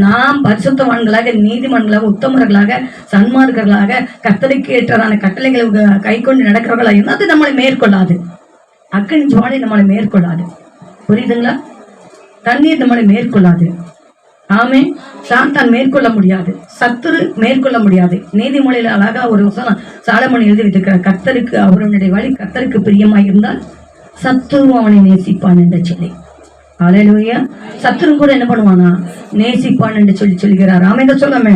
நாம் பரிசுத்தவான்களாக, நீதிமன்களாக, உத்தமர்களாக, சன்மார்க்கர்களாக, கர்த்தருக்கு ஏற்றதான கட்டளைகளை கை கொண்டு நடக்கிறவர்களாக இருந்தால் அது நம்மளை மேற்கொள்ளாது. அக்கினி ஜுவாலை நம்மளை மேற்கொள்ளாது. புரியுதுங்களா? தண்ணீர் நம்மளை மேற்கொள்ளாது. ஆமே, சாத்தான் மேற்கொள்ள முடியாது, சத்துரு மேற்கொள்ள முடியாது. நீதிமொழியில அழகா ஒரு வசனம் சாலமோன் எழுதி வைத்திருக்கிறார், கர்த்தருக்கு அவருடைய வழி கர்த்தருக்கு பிரியமாய் இருந்தால் சத்துரு அவனை நேசிப்பான் என்று சொல்லி. ஹல்லேலூயா. சத்துரு கூட என்ன பண்ணுவானா, நேசிப்பான் என்று சொல்கிறார். ஆமென் சொல்லாமே.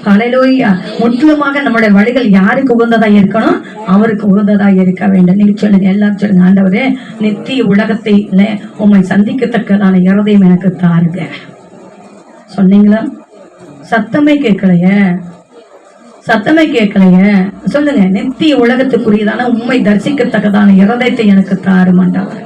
ஹல்லேலூயா. முற்றிலுமாக நம்முடைய வழிகள் யாருக்கு உகந்ததா இருக்கணும், அவருக்கு உகந்ததா இருக்க வேண்டும். நீங்க சொல்லுங்க, எல்லாரும் சொல்லுங்க, ஆண்டவரே நித்திய உலகத்தை உம்மை சந்திக்கத்தக்கதான இருதயம் எனக்கு தாருங்க. சொன்னீங்களா? சத்தமே கேட்கலையே, சத்தமே கேட்கலையே. சொல்லுங்க, நித்திய உலகத்துக்குரியதான உம்மை தரிசிக்கத்தக்கதான இருதயத்தை எனக்கு தாருமாண்டவர்.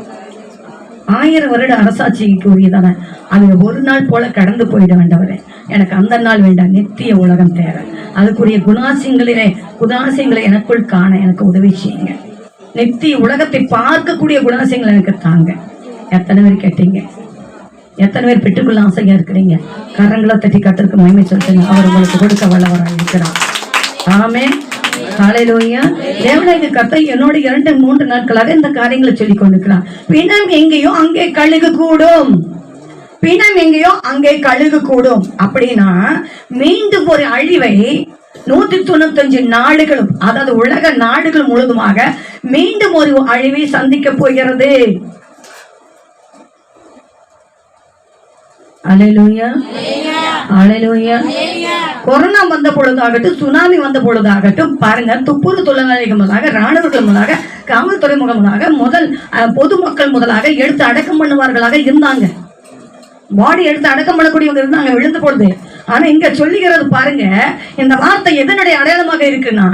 1000 வருட அரசாட்சிக்கு உரியதான அது ஒரு நாள் போல கடந்து போயிட வேண்டவரே, எனக்கு அந்த நாள் வேண்டாம், நித்திய உலகம் தேவை. அதுக்குரிய குணாசியங்களை எனக்குள் காண எனக்கு உதவி செய்யுங்க. நித்திய உலகத்தை பார்க்கக்கூடிய குணாசியங்களை எனக்கு தாங்க. எத்தனை பேர் கேட்டீங்க? எத்தனை பேர் பெற்றுக்கொள்ள ஆசையா இருக்கிறீங்க? கரங்களை தட்டி கர்த்தருக்கு மகிமை சொல்லுங்க. அவர் உங்களுக்கு கொடுக்க வல்லவராக இருக்கிறார். ஆமென், ஹல்லேலூயா. தேவனாகிய கர்த்தர் என்னோட 2-3 நாட்களாக இந்த காரியங்களை சொல்லிக் கொண்டிருக்கிறார். பிணம் எங்கேயோ அங்கே கழுகு கூடும், பிணம் எங்கேயோ அங்கே கழுகு கூடும். அப்படின்னா மீண்டும் ஒரு அழிவை 195 நாடுகளும், அதாவது உலக நாடுகள் முழுதுமாக மீண்டும் ஒரு அழிவை சந்திக்க போகிறது. அல்லேலூயா, அல்லேலூயா. கொரோனா வந்த பொழுதாகட்டும், சுனாமி வந்த பொழுதாகட்டும், பாருங்க, துப்புரு தொழிலாளிகள் முதலாக, ராணுவர்கள் முதலாக, காவல்துறை முதலாக, பொதுமக்கள் முதலாக எடுத்து அடக்கம் பண்ணுவார்களாக இருந்தாங்க. பாடி எடுத்து அடக்கம் பண்ணக்கூடியவங்க இருந்தாங்க விழுந்த பொழுது. ஆனா இங்க சொல்லுகிறது பாருங்க, இந்த வார்த்தை எதனுடைய அடையாளமாக இருக்குன்னா,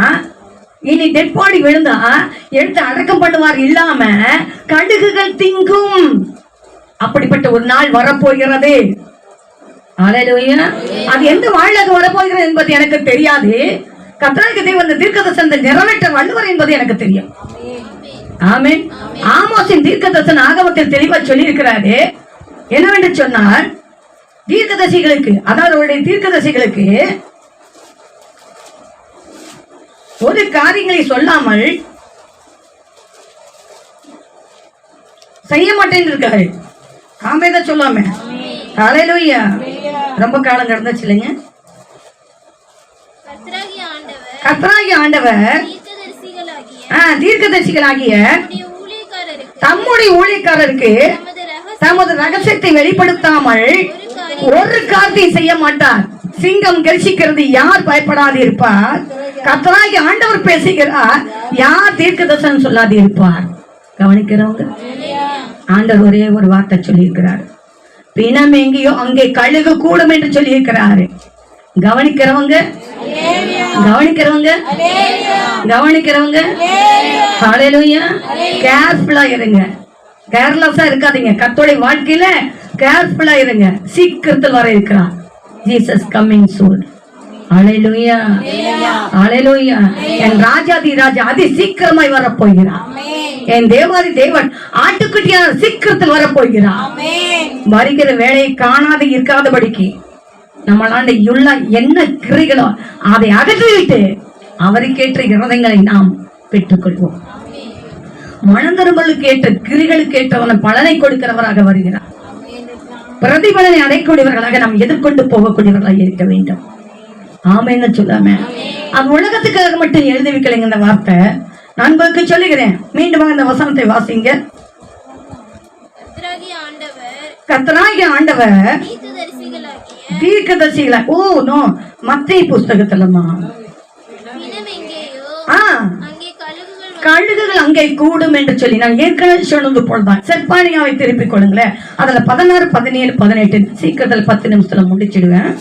இனி டெட் பாடி விழுந்தா எடுத்து அடக்கம் பண்ணுவார் இல்லாம கடுகுகள் திங்கும். அப்படிப்பட்ட ஒரு நாள் வரப்போகிறது. அல்லேலூயா. அது எந்த வாழ்க்கை வரப்போகிறது என்பது எனக்கு தெரியாது. கர்த்தராகிய தேவன் அந்த தீர்க்கதரிசனத்தை நிறைவேற்ற வல்லவர் என்பது எனக்கு தெரியும். ஆமென். ஆமோசின் தீர்க்கதரிசன ஆகமத்தில் தெளிவா சொல்லி இருக்கிறாரு. என்னவென்று சொன்னால், தீர்க்கதரிசிகளுக்கு, அதாவது அவருடைய தீர்க்கதரிசிகளுக்கு ஒரு காரியங்களை சொல்லாமல் செய்ய மாட்டேன்னு இருக்காரு. ஆமென் சொல்லாம. ஹல்லேலூயா. ரொம்ப காலம் கடந்துச்சு இல்லைங்க. கர்த்தராகிய ஆண்டவர் தீர்க்கதரிசிகளாகிய தம்முடைய ஊழியக்காரருக்கு தமது ரகசியத்தை வெளிப்படுத்தாமல் ஒரு காரியத்தை செய்ய மாட்டார். சிங்கம் கர்ஜிக்கிறது, யார் பயப்படாது இருப்பார்? கர்த்தராகிய ஆண்டவர் பேசுகிறார், யார் தீர்க்கதரிசனம் சொல்லாது இருப்பார்? கவனிக்கிறவங்க, ஆண்டவர் ஒரே ஒரு வார்த்தை சொல்லி இருக்கிறார், பிணம் எங்கேயோ அங்கே கழுகு கூடும் என்று சொல்லி இருக்கிறாரு. கவனிக்கிறவங்க கவனிக்கிறவங்க கவனிக்கிறவங்க ஹல்லேலூயா. கேர்ஃபுல்லா இருங்க, கேர்லெஸ்ஸா இருக்காதீங்க. கர்த்தருடைய வாழ்க்கையில கேர்ஃபுல்லா இருங்க. சீக்கிரத்தில் வர இருக்கிறார். Jesus coming soon. ஹல்லேலூயா ஹல்லேலூயா. என் ராஜாதி ராஜா அதி சீக்கிரமாய் வரப்போகிறார். என் தேவாதி தேவன் ஆட்டுக்குட்டியான சீக்கிரத்தில் வரப்போகிறார். வருகிற வேலையை காணாது இருக்காதபடிக்கு நம்மளாண்ட உள்ள என்ன கிரிகளோ அதை அகற்றிவிட்டு அவருக்கேற்ற இருதயங்களை நாம் பெற்றுக்கொள்வோம். மனந்தரும்பலுக்கு ஏற்ற கிரிகளுக்கு ஏற்றவன பலனை கொடுக்கிறவராக வருகிறார். பிரதிபலனை அடைக்கூடியவர்களாக நாம் எதிர்கொண்டு போகக்கூடியவர்களாக இருக்க வேண்டும். ஆமென்னு சொல்லாம அது உலகத்துக்காக மட்டும் எழுதி வைக்கலைங்க. இந்த வார்த்தை நான் உங்களுக்கு சொல்லுகிறேன். மீண்டும் இந்த வசனத்தை வாசிங்க. கர்த்தராகிய ஆண்டவர் தீர்க்கதரிசிகளை மத்தேயு புஸ்தகத்துலமா கழுகுகள் அங்கே கூடும் என்று சொல்லி நான் ஏற்கனவே சொன்னது போலதான். செப்பானியாவை திருப்பிக் கொள்ளுங்களேன். அதுல 16, 17, 18 சீக்கிரத்துல 10 நிமிஷத்துல முடிச்சிடுவேன்.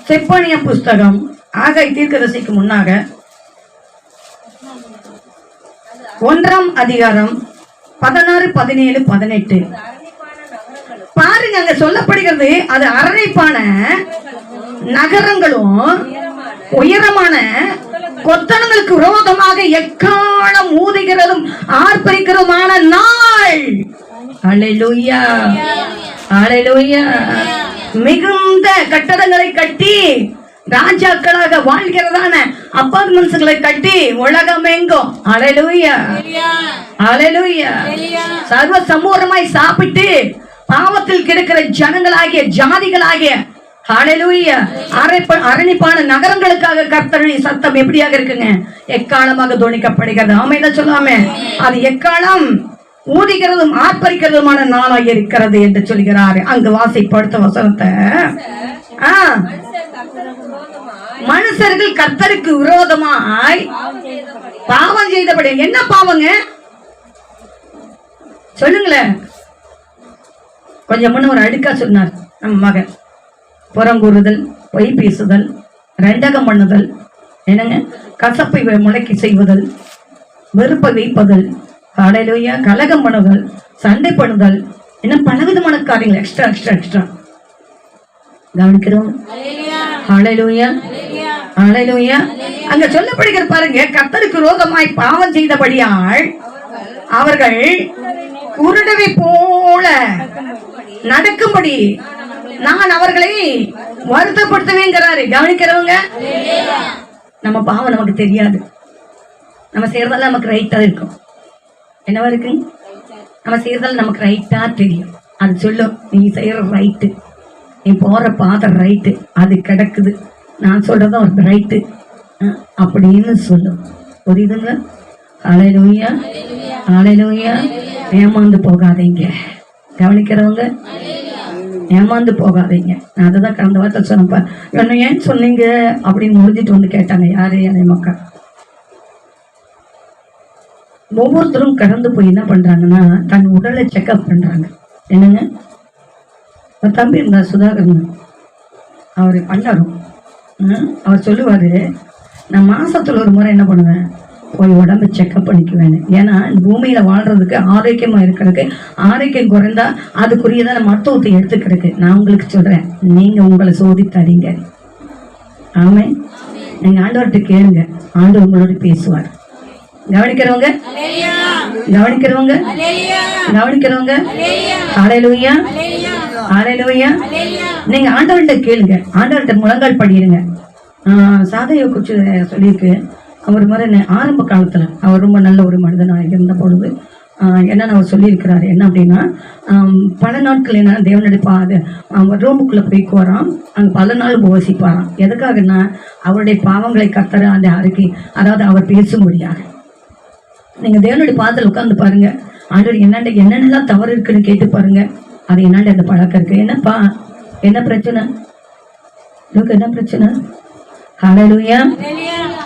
செப்பானியா புஸ்தகம் ஆகை தீர்க்கதரிசிக்கு முன்னாக 1ஆம் அதிகாரம் 16, 17, 18 பாருங்க. அங்க சொல்லப்படுகிறது, அது அரணைப்பான நகரங்களும் உயரமான கொத்தனங்களுக்கு விரோதமாக எக்காலம் ஊதுகிறதும் ஆர்ப்பரிக்கிறதுமான நாள். ஹல்லேலூயா ஹல்லேலூயா. மிகுந்த கட்டடங்களை கட்டி ராஜாக்களாக வாழ்கிறதான அபார்ட்மெண்ட்ஸ்களை கட்டி உலகமெங்கும் ஹல்லேலூயா ஹல்லேலூயா சர்வ சமூகமாய் சாப்பிட்டு பாவத்தில் கிடக்கிற ஜனங்களாகிய ஜாதிகளாகிய ஹல்லேலூயா அரணிப்பான நகரங்களுக்காக கர்த்தருடைய சத்தம் எப்படியாக இருக்குங்க? எக்காலமாக துணிக்கப்படுகிறது. ஆமென் சொல்லாம அது எக்காலம் ஊதிக்கிறதும் ஆர்ப்பரிக்கிறதுமான நாளாக இருக்கிறது என்று சொல்கிறாரு. அங்கு வாசிப்படுத்த வசனத்தை, மனுஷர்கள் கர்த்தருக்கு விரோதமாய் பாவம் செய்தபடி. என்ன பாவங்க சொல்லுங்களேன். கொஞ்சம் முன்ன ஒரு அடுக்கா சொன்னார் நம்ம மகன். புறங்கூறுதல், பொய் பேசுதல், ரெண்டகம் பண்ணுதல், என்னங்க கசப்பை முளைக்கி செய்வதல், வெறுப்பை வைப்பதல், ஹல்லேலூயா கலகம் பண்ணுதல், சண்டை பண்ணுதல், இன்னும் பலவிதமான காரியங்கள் எக்ஸ்ட்ரா எக்ஸ்ட்ரா எக்ஸ்ட்ரா. கவனிக்கிறோம். ஹல்லேலூயா ஹல்லேலூயா. அங்க சொல்லப்படுகிற பாருங்க, கர்த்தருக்கு விரோதமாய் பாவம் செய்தபடியால் அவர்கள் குருடவை போல நடக்கும்படி நான் அவர்களை வருத்தப்படுத்துவேங்கிறாரு. கவனிக்கிறவங்க, நம்ம பாவம் நமக்கு தெரியாது. நம்ம செய்யறதால நமக்கு ரைட்டா இருக்கும். என்னவா இருக்கு? நம்ம செய்யறதால நமக்கு ரைட்டா தெரியும். அது சொல்லும், நீ செய்யற ரைட்டு, நீ போற பாதை ரைட்டு, அது கிடக்குது, நான் சொல்றதும் ஒரு ரைட்டு அப்படின்னு சொல்லும். புரியுதுங்க? ஹல்லேலூயா ஹல்லேலூயா. ஏமாந்து போகாதீங்க. கவனிக்கிறவங்க, ஏமாந்து போகாதீங்க. நான் அதுதான் கடந்த வார்த்தை சொன்னப்ப, என்ன ஏன் சொன்னீங்க அப்படின்னு முடிஞ்சிட்டு வந்து கேட்டாங்க யாரு அதே மக்கள். ஒவ்வொருத்தரும் கடந்து போய் என்ன பண்றாங்கன்னா, தன் உடலை செக்அப் பண்றாங்க. என்னங்க, தம்பி இருந்தார் சுதாகரன், அவர் பண்ணாரும். அவர் சொல்லுவாரு, நான் மாசத்துல ஒரு முறை என்ன பண்ணுவேன், போய் உடம்பு செக்அப் பண்ணிக்குவேன். ஏன்னா இந்த பூமியில வாழ்றதுக்கு, ஆரோக்கியமா இருக்கிறதுக்கு, ஆரோக்கியம் குறைந்தா அதுக்குரியதான மருத்துவத்தை எடுத்துக்கிறதுக்கு. நான் உங்களுக்கு சொல்றேன், நீங்க உங்களை சோதித்தாதீங்க. ஆமென். நீங்க ஆண்டவர்கிட்ட கேளுங்க, ஆண்டவர் உங்களோட பேசுவார். கவனிக்கிறவங்க கவனிக்கிறவங்க கவனிக்கிறவங்க ஹல்லேலூயா ஹல்லேலூயா. நீங்க ஆண்டவர்கிட்ட கேளுங்க, ஆண்டவர்கிட்ட முழங்கால் படிடுங்க. சாதையை குறிச்சு சொல்லியிருக்கு. அவர் மாதிரி ஆரம்ப காலத்துல அவர் ரொம்ப நல்ல ஒரு மனிதனாக இருந்த பொழுது என்னன்னு அவர் சொல்லியிருக்கிறாரு. என்ன அப்படின்னா, பல நாட்கள் என்ன தேவனடிப்பாது அவர் ரோமுக்குள்ள போய்க்குவாராம். அங்கே பல நாள் உபவசிப்பாராம். எதுக்காகன்னா அவருடைய பாவங்களை கத்தர அந்த அறிக்கை, அதாவது அவர் பேசும்படியாக. நீங்க தேவனுடைய பாதத்தில் உட்கார்ந்து பாருங்க, ஆண்டவர் என்னென்னலாம் தவறு இருக்குன்னு கேட்டு பாருங்க. அது என்னாண்ட அந்த பழக்கம் இருக்கு. என்னப்பா, என்ன பிரச்சனை, என்ன பிரச்சனை? ஹல்லேலூயா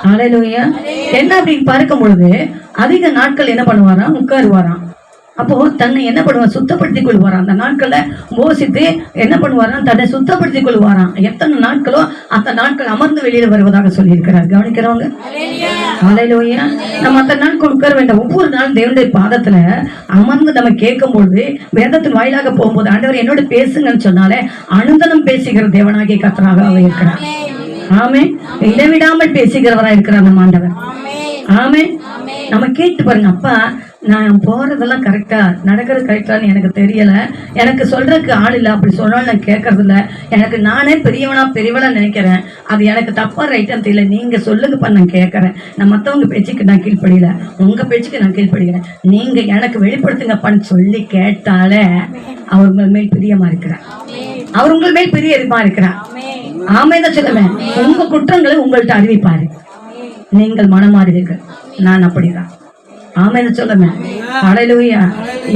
ஹல்லேலூயா. என்ன அப்படின்னு பார்க்கும் பொழுது அதிக நாட்கள் என்ன பண்ணுவாராம், உட்காருவாராம். அப்போ தன்னை என்ன பண்ணுவார், சுத்தப்படுத்திக் கொள்வாராம். அந்த நாட்கள்ல மோசித்து என்ன பண்ணுவாராம், தன்னை சுத்தப்படுத்திக் கொள்வாராம். எத்தனை நாட்களோ அந்த நாட்கள் அமர்ந்து வெளியில வருவதாக சொல்லியிருக்கிறார். கவனிக்கிறவங்க ஹல்லேலூயா. நம்ம அந்த நாட்கள் உட்கார வேண்டாம். ஒவ்வொரு நாளும் தேவனுடைய பாதத்துல அமர்ந்து நம்ம கேட்கும் பொழுது, வேதத்தின் வாயிலாக போகும்போது ஆண்டவர் என்னோட பேசுங்கன்னு சொன்னாலே அனுந்தனம் பேசுகிற தேவனாகிய கர்த்தராக அவர் இருக்கிறார். ஆமே, இடைவிடாமல் பேசுகிறவரா இருக்கிறார் நம்ம ஆண்டவர். ஆமே, நம்ம கேட்டு பாருங்க, அப்பா நான் போறதெல்லாம் கரெக்டா நடக்கிறது கரெக்டான்னு எனக்கு தெரியல, எனக்கு சொல்றதுக்கு ஆள் இல்லை, அப்படி சொன்னாலும் நான் கேட்கறது இல்லை, எனக்கு நானே பெரியவனா நினைக்கிறேன், அது எனக்கு தப்பா ரைட்டான்னு தெரியல, நீங்க சொல்லுங்கப்பா நான் கேட்கறேன், நான் மற்றவங்க பேச்சுக்கு நான் கீழ்படியல, உங்க பேச்சுக்கு நான் கீழ்படுகிறேன், நீங்க எனக்கு வெளிப்படுத்துங்கப்பான்னு சொல்லி கேட்டாலே அவர் உங்கள் மேல் பிரியமா இருக்கிறார். அவர் உங்கள் மேல் பிரியமா இருக்கிறார். ஆமைதான் சொல்லுவேன். உங்க குற்றங்களை உங்கள்கிட்ட அறிவிப்பாரு, நீங்கள் மனமாறுவீர்கள். நான் அப்படிதான். ஆமென்னு சொல்லுங்க. ஹல்லேலூயா.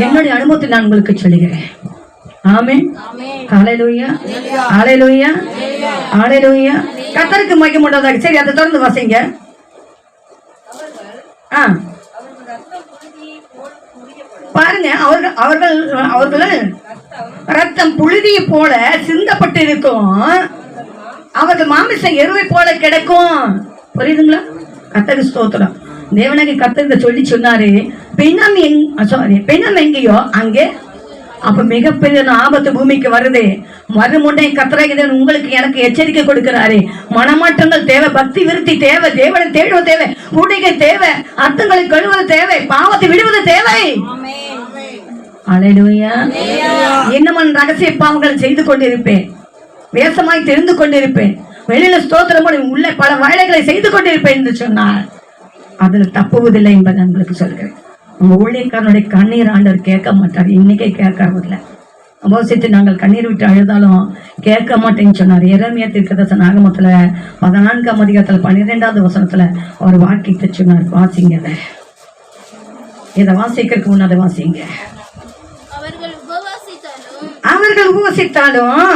என்னுடைய அனுபவத்தை நான் உங்களுக்கு சொல்லுகிறேன். ஆமென். ஹல்லேலூயா ஹல்லேலூயா ஹல்லேலூயா. கர்த்தருக்கு மகிமை உண்டாவதாக. சரி, அதை தொடர்ந்து வாசிங்க. பாருங்க, அவர்கள் ரத்தம் புழுதியை போல சிந்தப்பட்டு இருக்கும், அவர்கள் மாமிசம் எருவை போல கிடைக்கும். புரியுதுங்களா? கர்த்தருக்கு ஸ்தோத்திரம். தேவனாகி கர்த்தர் சொல்லி சொன்னாரு, பெண்ணம் எங்கேயோ அங்கே. அப்ப மிகப்பெரிய ஆபத்து பூமிக்கு வருது. மறுமுண்டை கர்த்தராகிய உங்களுக்கு எனக்கு எச்சரிக்கை கொடுக்கிறாரு. மனமாற்றங்கள் தேவை, பக்தி விருத்தி தேவை, தேவனை தேடுவது தேவை, கூடிகை தேவை, அர்த்தங்களை கழுவது தேவை, பாவத்தை விடுவது தேவை. ஹல்லேலூயா. இன்னும் ரகசிய பாவங்களை செய்து கொண்டிருப்பேன், வேஷமாய் தெரிந்து கொண்டிருப்பேன், வெளியில ஸ்தோத்திரம் உள்ள பல வேலைகளை செய்து கொண்டிருப்பேன் என்று சொன்னார். அதுல தப்புவதில்லை என்பதை உங்களுக்கு சொல்கிறேன். உங்க ஊழியக்காரனுடைய கண்ணீர் ஆண்டவர் கேட்க மாட்டார். இன்னைக்கே கேட்கறதில்லை. அபோசித்து நாங்கள் கண்ணீர் விட்டு அழுதாலும் கேட்க மாட்டேன்னு சொன்னார். எரேமியா தீர்க்கதரிசன ஆகமத்துல 14ஆம் அதிகாரத்துல 12வது வசனத்துல ஒரு வாக்கியத்தை சொன்னார். வாசிங்க, இதை வாசிக்கிறதுக்கு முன்னாடி வாசிங்க. அவர்கள் உபவாசித்தாலும்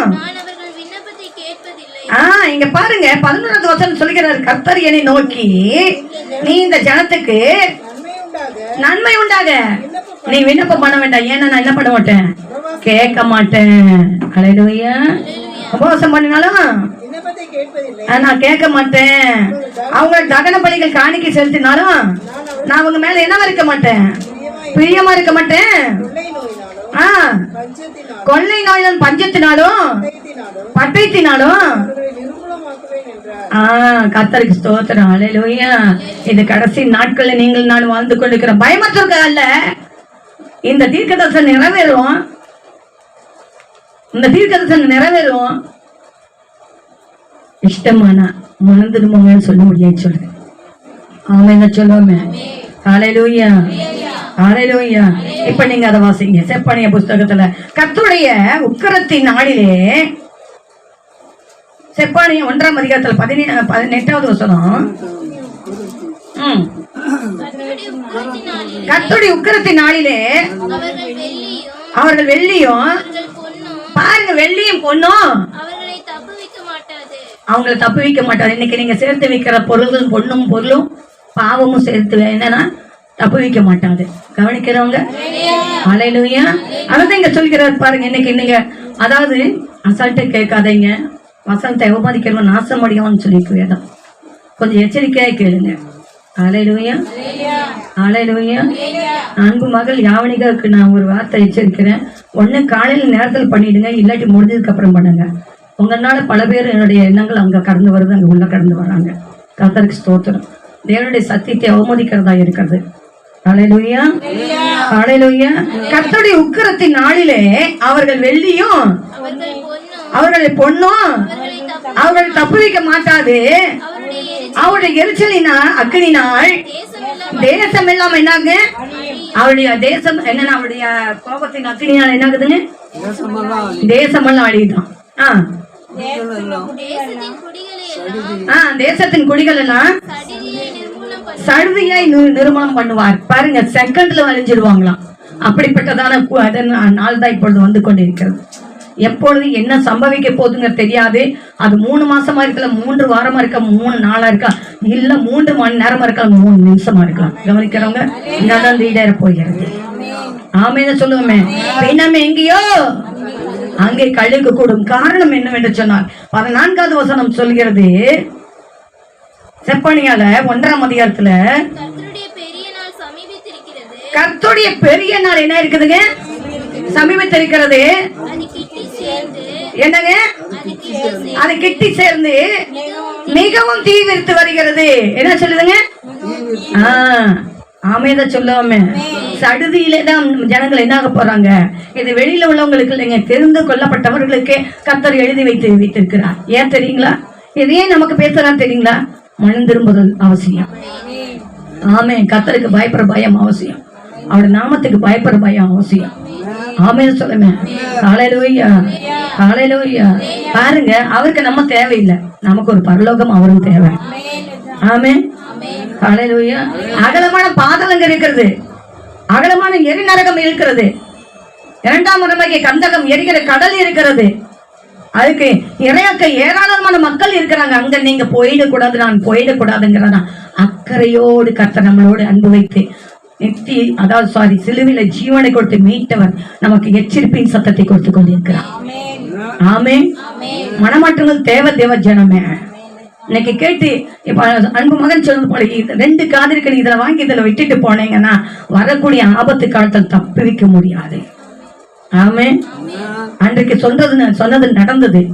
இங்க பாருங்க, 11வது வசனம் சொல்லுகிறார், கர்த்தர் என்னை நோக்கி, நீ இந்த ஜனத்துக்கு நன்மை உண்டாக நீ விண்ணப்பம் பண்ண வேண்டாம். ஏன்னா நான் என்ன பண்ண மாட்டேன், கேட்க மாட்டேன். ஹல்லேலூயா. உபவாசம் பண்ணினாலும் நான் கேட்க மாட்டேன். அவங்க தகன பலிகள் காணிக்கை செலுத்தினாலும் நான் அவங்க மேல என்ன இருக்க மாட்டேன், பிரியமா இருக்க மாட்டேன். கொள்ளை நோயாலும் பஞ்சத்தினாலும் பட்டயத்தினாலும் கர்த்தருக்கு ஸ்தோத்திரம். ஹல்லேலூயா. இது கடைசி நாட்களில் நீங்கள் நான் வாழ்ந்து கொண்டிருக்கிற பயமற்ற அல்ல. இந்த தீர்க்கதரிசனம் நிறைவேறும், இந்த தீர்க்கதரிசனம் நிறைவேறும். இஷ்டமான மனம் திரும்புங்கன்னு சொல்ல முடியாது சொல்றேன். ஆமென் சொல்லுவோமே. ஹல்லேலூயா ஹல்லேலூயா. இப்ப நீங்க அதை வாசிங்க. செப்பனிய புஸ்தகத்துல கர்த்தருடைய உக்கிரத்தின் நாளிலே, செப்பனிய 1ஆம் அதிகாரத்துல 18வது வசனம், கர்த்தருடைய உக்கிரத்தின் நாளிலே அவர்கள் வெள்ளியும், பாருங்க, வெள்ளியும் பொண்ணும் அவங்களை தப்பு வைக்க மாட்டாரு. இன்னைக்கு நீங்க சேர்த்து வைக்கிற பொருள்களும் பொண்ணும் பொருளும் பாவமும் சேர்த்து என்னன்னா தப்பு வைக்க மாட்டாது. கவனிக்கிறவங்க ஹல்லேலூயா. அதான் இங்க சொல்கிறார் பாருங்க. இன்னைக்கு நீங்க அதாவது அசால்ட்டை கேட்காதீங்க. வசனத்தை அவமதிக்கிறவன் நாசம் அடையவன்னு சொல்லியிருக்கு வேதம். கொஞ்சம் எச்சரிக்கையா கேளுங்க. ஹல்லேலூயா ஹல்லேலூயா. அன்பு மகள் யாவனிகாவுக்கு நான் ஒரு வார்த்தை எச்சரிக்கிறேன். ஒண்ணு காலையில நேரத்தில் பண்ணிடுங்க, இல்லாட்டி முடிஞ்சதுக்கு அப்புறம் பண்ணுங்க. உங்களால பல பேர் என்னுடைய எண்ணங்கள் அங்க கடந்து வருது, அங்க உள்ள கடந்து வராங்க. கர்த்தருக்கு ஸ்தோத்திரம். தேவனுடைய சத்தியத்தை அவமதிக்கிறதா இருக்கிறது. ஹல்லேலூயா, ஹல்லேலூயா. கர்த்தருடைய உக்கிரத்தின் நாளிலே அவர்கள் வெள்ளியும் அவர்களை பொண்ணும் அவர்களை தப்புவிக்க மாட்டாது. அவருடைய எரிச்சலினால் அக்கினினால் தேசம் எல்லாம் என்னாங்க, அவருடைய தேசம் என்னன்னா அவருடைய கோபத்தின் அக்கினியால் என்னாகுதுங்க, தேசமெல்லாம் அழியுதான். தேசத்தின் குடிகள் எல்லாம் சடுதியை நிர்மூலம் பண்ணுவார். பாருங்க, செகண்ட்ல அழிஞ்சிருவாங்களாம். அப்படிப்பட்டதான நாள் தான் இப்பொழுது வந்து கொண்டிருக்கிறது. எப்பொழுது என்ன சம்பவிக்க போதுங்க தெரியாது. அது 3 மாசமா இருக்கலாம், 3 வாரமா இருக்கா, 3 நாளா இருக்கா, இல்ல 3 மணி நேரமா இருக்கலாம், 3 நிமிஷமா இருக்கலாம். கவனிக்கிறவங்க நடந்து ஈடேற போகிறது. ஆமேன்னு சொல்லுவோமே. பின்னம் எங்கேயோ அங்கே கழுகு கூடும். காரணம் என்னவென்று சொன்னால் 14வது வசனம் சொல்கிறது, செப்பனியால 1ஆம் அதிகாரத்துல கர்த்தருடைய பெரிய நாள் என்ன இருக்குதுங்க, சமீபத்திருக்கிறது. என்னங்க, அது கிட்டி சேர்ந்து மிகவும் தீவிரித்து வருகிறது. என்ன சொல்லுதுங்க, ஆமேத சொல்லாம சடுதியிலே தான் ஜனங்கள் என்ன ஆக போறாங்க. இது வெளியில உள்ளவங்களுக்கு இல்லைங்க, தெரிந்து கொள்ளப்பட்டவர்களுக்கே கர்த்தர் எழுதி வைத்திருக்கிறார். ஏன் தெரியுங்களா? இது ஏன் நமக்கு பேசுறான்னு தெரியுங்களா? மனம் திரும்புதல் அவசியம். ஆமே, கர்த்தருக்கு பயப்படுற பயம் அவசியம். அவருடைய நாமத்துக்கு பயப்படுற பயம் அவசியம். ஆமேன்னு சொல்லுமே. ஹல்லேலூயா, ஹல்லேலூயா. பாருங்க, அவருக்கு நம்ம தேவையில்லை, நமக்கு ஒரு பரலோகம் அவரும் தேவை. ஆமே, ஹல்லேலூயா. அகலமான பாதாளங்கள் இருக்கிறது, அகலமான எரி நரகம் இருக்கிறது, 2ஆம் மரணமாகிய கந்தகம் எரிகிற கடல் இருக்கிறது. அதுக்கு இறையாக்க ஏராளமான மக்கள் இருக்கிறாங்க. அங்க நீங்க போயிடக்கூடாது, நான் போயிடக்கூடாதுங்கிறதா அக்கறையோடு கர்த்தர் நம்மளோடு அன்பு வைத்து சிலுவையில ஜீவனை கொடுத்து மீட்டவர் நமக்கு எச்சரிப்பின் சத்தத்தை கொடுத்து கொண்டிருக்கிறார். ஆமே, மனமாற்றங்கள் தேவ தேவ ஜனமே. இன்னைக்கு கேட்டு இப்ப அன்பு மகன் சொன்னது போல 2 காது இருக்கு, இதுல வாங்கி இதுல விட்டுட்டு போனீங்கன்னா வரக்கூடிய ஆபத்து காலத்தில் தப்பிக்க முடியாது. ஆமே, அன்றைக்கு சொன்னது நடந்தது.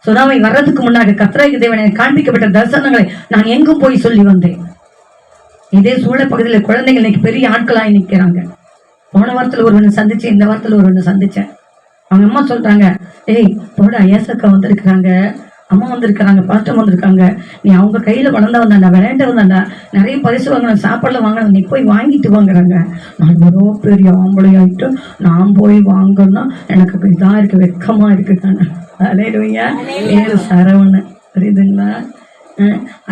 சுனாமி வர்றதுக்கு முன்னாடி கர்த்தராகிய தேவனை காண்பிக்கப்பட்ட தரிசனங்களை நான் எங்கும் போய் சொல்லி வந்தேன். இதே சூழ பகுதியில் குழந்தைகள் இன்னைக்கு பெரிய ஆட்களாய் நிற்கிறாங்க. போன வாரத்துல ஒருவனை சந்திச்சேன், இந்த வாரத்துல ஒருவனை சந்திச்சேன். அவங்க அம்மா சொல்றாங்க, ஏய் போட ஏசக்கா வந்திருக்கிறாங்க, அம்மா வந்திருக்கிறாங்க, பாஸ்டம் வந்திருக்காங்க, நீ அவங்க கையில வளர்ந்தா வந்தாண்டா, விளையாண்ட வந்தாண்டா, நிறைய பரிசு வாங்கணும், சாப்பாடுல வாங்கணும், நீ போய் வாங்கிட்டு வாங்குறாங்க. நான் எவ்வளோ பெரிய ஆம்பளையாயிட்டு நான் போய் வாங்கணும்னா எனக்கு இதா இருக்கு, வெக்கமா இருக்கு தானே. ஹல்லேலூயா. ஏழு சரவண புரியுதுங்களா?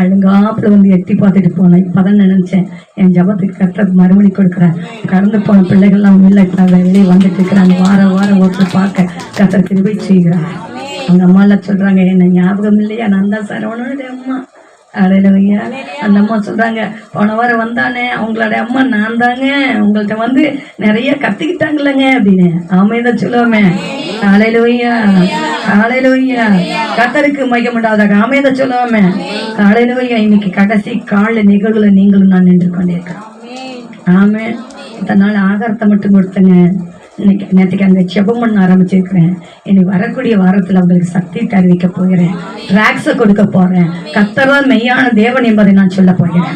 அழுங்காப்புல வந்து எட்டி பார்த்துட்டு போனேன். இப்பதான் நினைச்சேன், என் ஜபத்துக்கு கர்த்தர் மறுமொழி கொடுக்குறேன். கடந்து போன பிள்ளைகள்லாம் உள்ள வெளியே வந்துட்டு இருக்கிறாங்க. வாரம் ஒருத்தர் பார்க்க கர்த்தர் கிருபை செய்கிறார். அவங்க அம்மா எல்லாம் சொல்றாங்க, என்ன ஞாபகம் இல்லையா, நான் தான் சரவணனுடைய அம்மா. ஹல்லேலூயா. அந்த அம்மா சொல்றாங்க, போன வாரம் வந்தானே அவங்களோட அம்மா நான் தாங்க, உங்கள்கிட்ட வந்து நிறைய கத்துக்கிட்டாங்களங்க அப்படின்னு. ஆமைதான் சொல்லுவோமே. ஹல்லேலூயா, ஹல்லேலூயா. கர்த்தருக்கு மகிமை உண்டாவதாக. ஆமைதான் சொல்லுவோமே. ஹல்லேலூயா. இன்னைக்கு கடைசி கால நிகழ்வுல நீங்களும் நான் நின்று கொண்டிருக்கிறோம். ஆமே. இதனால ஆகாரத்தை மட்டும் கொடுத்தங்க. நேற்றுக்கு அந்த ஜெபம் பண்ண ஆரம்பிச்சிருக்கிறேன். இனி வரக்கூடிய வாரத்தில் அவங்களுக்கு சக்தி அறிவிக்க போகிறேன், டிராக்ஸை கொடுக்க போறேன். கர்த்தர் மெய்யான தேவன் என்பதை நான் சொல்ல போகிறேன்.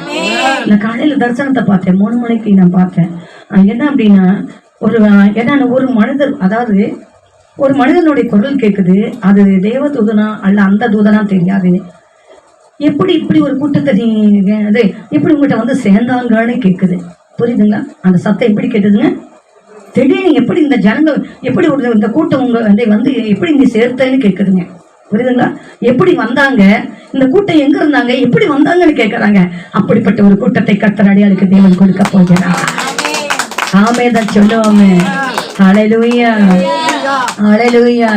நான் காலையில தரிசனத்தை பார்த்தேன், 3 மணிக்கு நான் பார்த்தேன். என்ன அப்படின்னா, ஒரு மனிதர், அதாவது ஒரு மனிதனுடைய குரல் கேட்குது. அது தேவ தூதனா அல்ல அந்த தூதனா தெரியாது. எப்படி இப்படி ஒரு கூட்டத்தை எப்படி உங்கள்கிட்ட வந்து சேர்ந்தாங்கன்னு கேட்குது. புரியுதுங்களா? அந்த சத்தம் எப்படி கேட்டதுங்க, திடீர்னு எப்படி இந்த ஜனங்கள் எப்படி ஒரு இந்த கூட்டம் உங்க வந்து எப்படி இங்க சேர்த்தேன்னு கேட்குதுங்க. புரியுதுங்களா? எப்படி வந்தாங்க, இந்த கூட்டம் எங்க இருந்தாங்க, எப்படி வந்தாங்கன்னு கேட்கறாங்க. அப்படிப்பட்ட ஒரு கூட்டத்தை கர்த்தர் அடியாளுக்கு தேவன் கொடுக்க போகிறார். ஆமென் சொல்லுவாமே. ஹல்லேலூயா, ஹல்லேலூயா.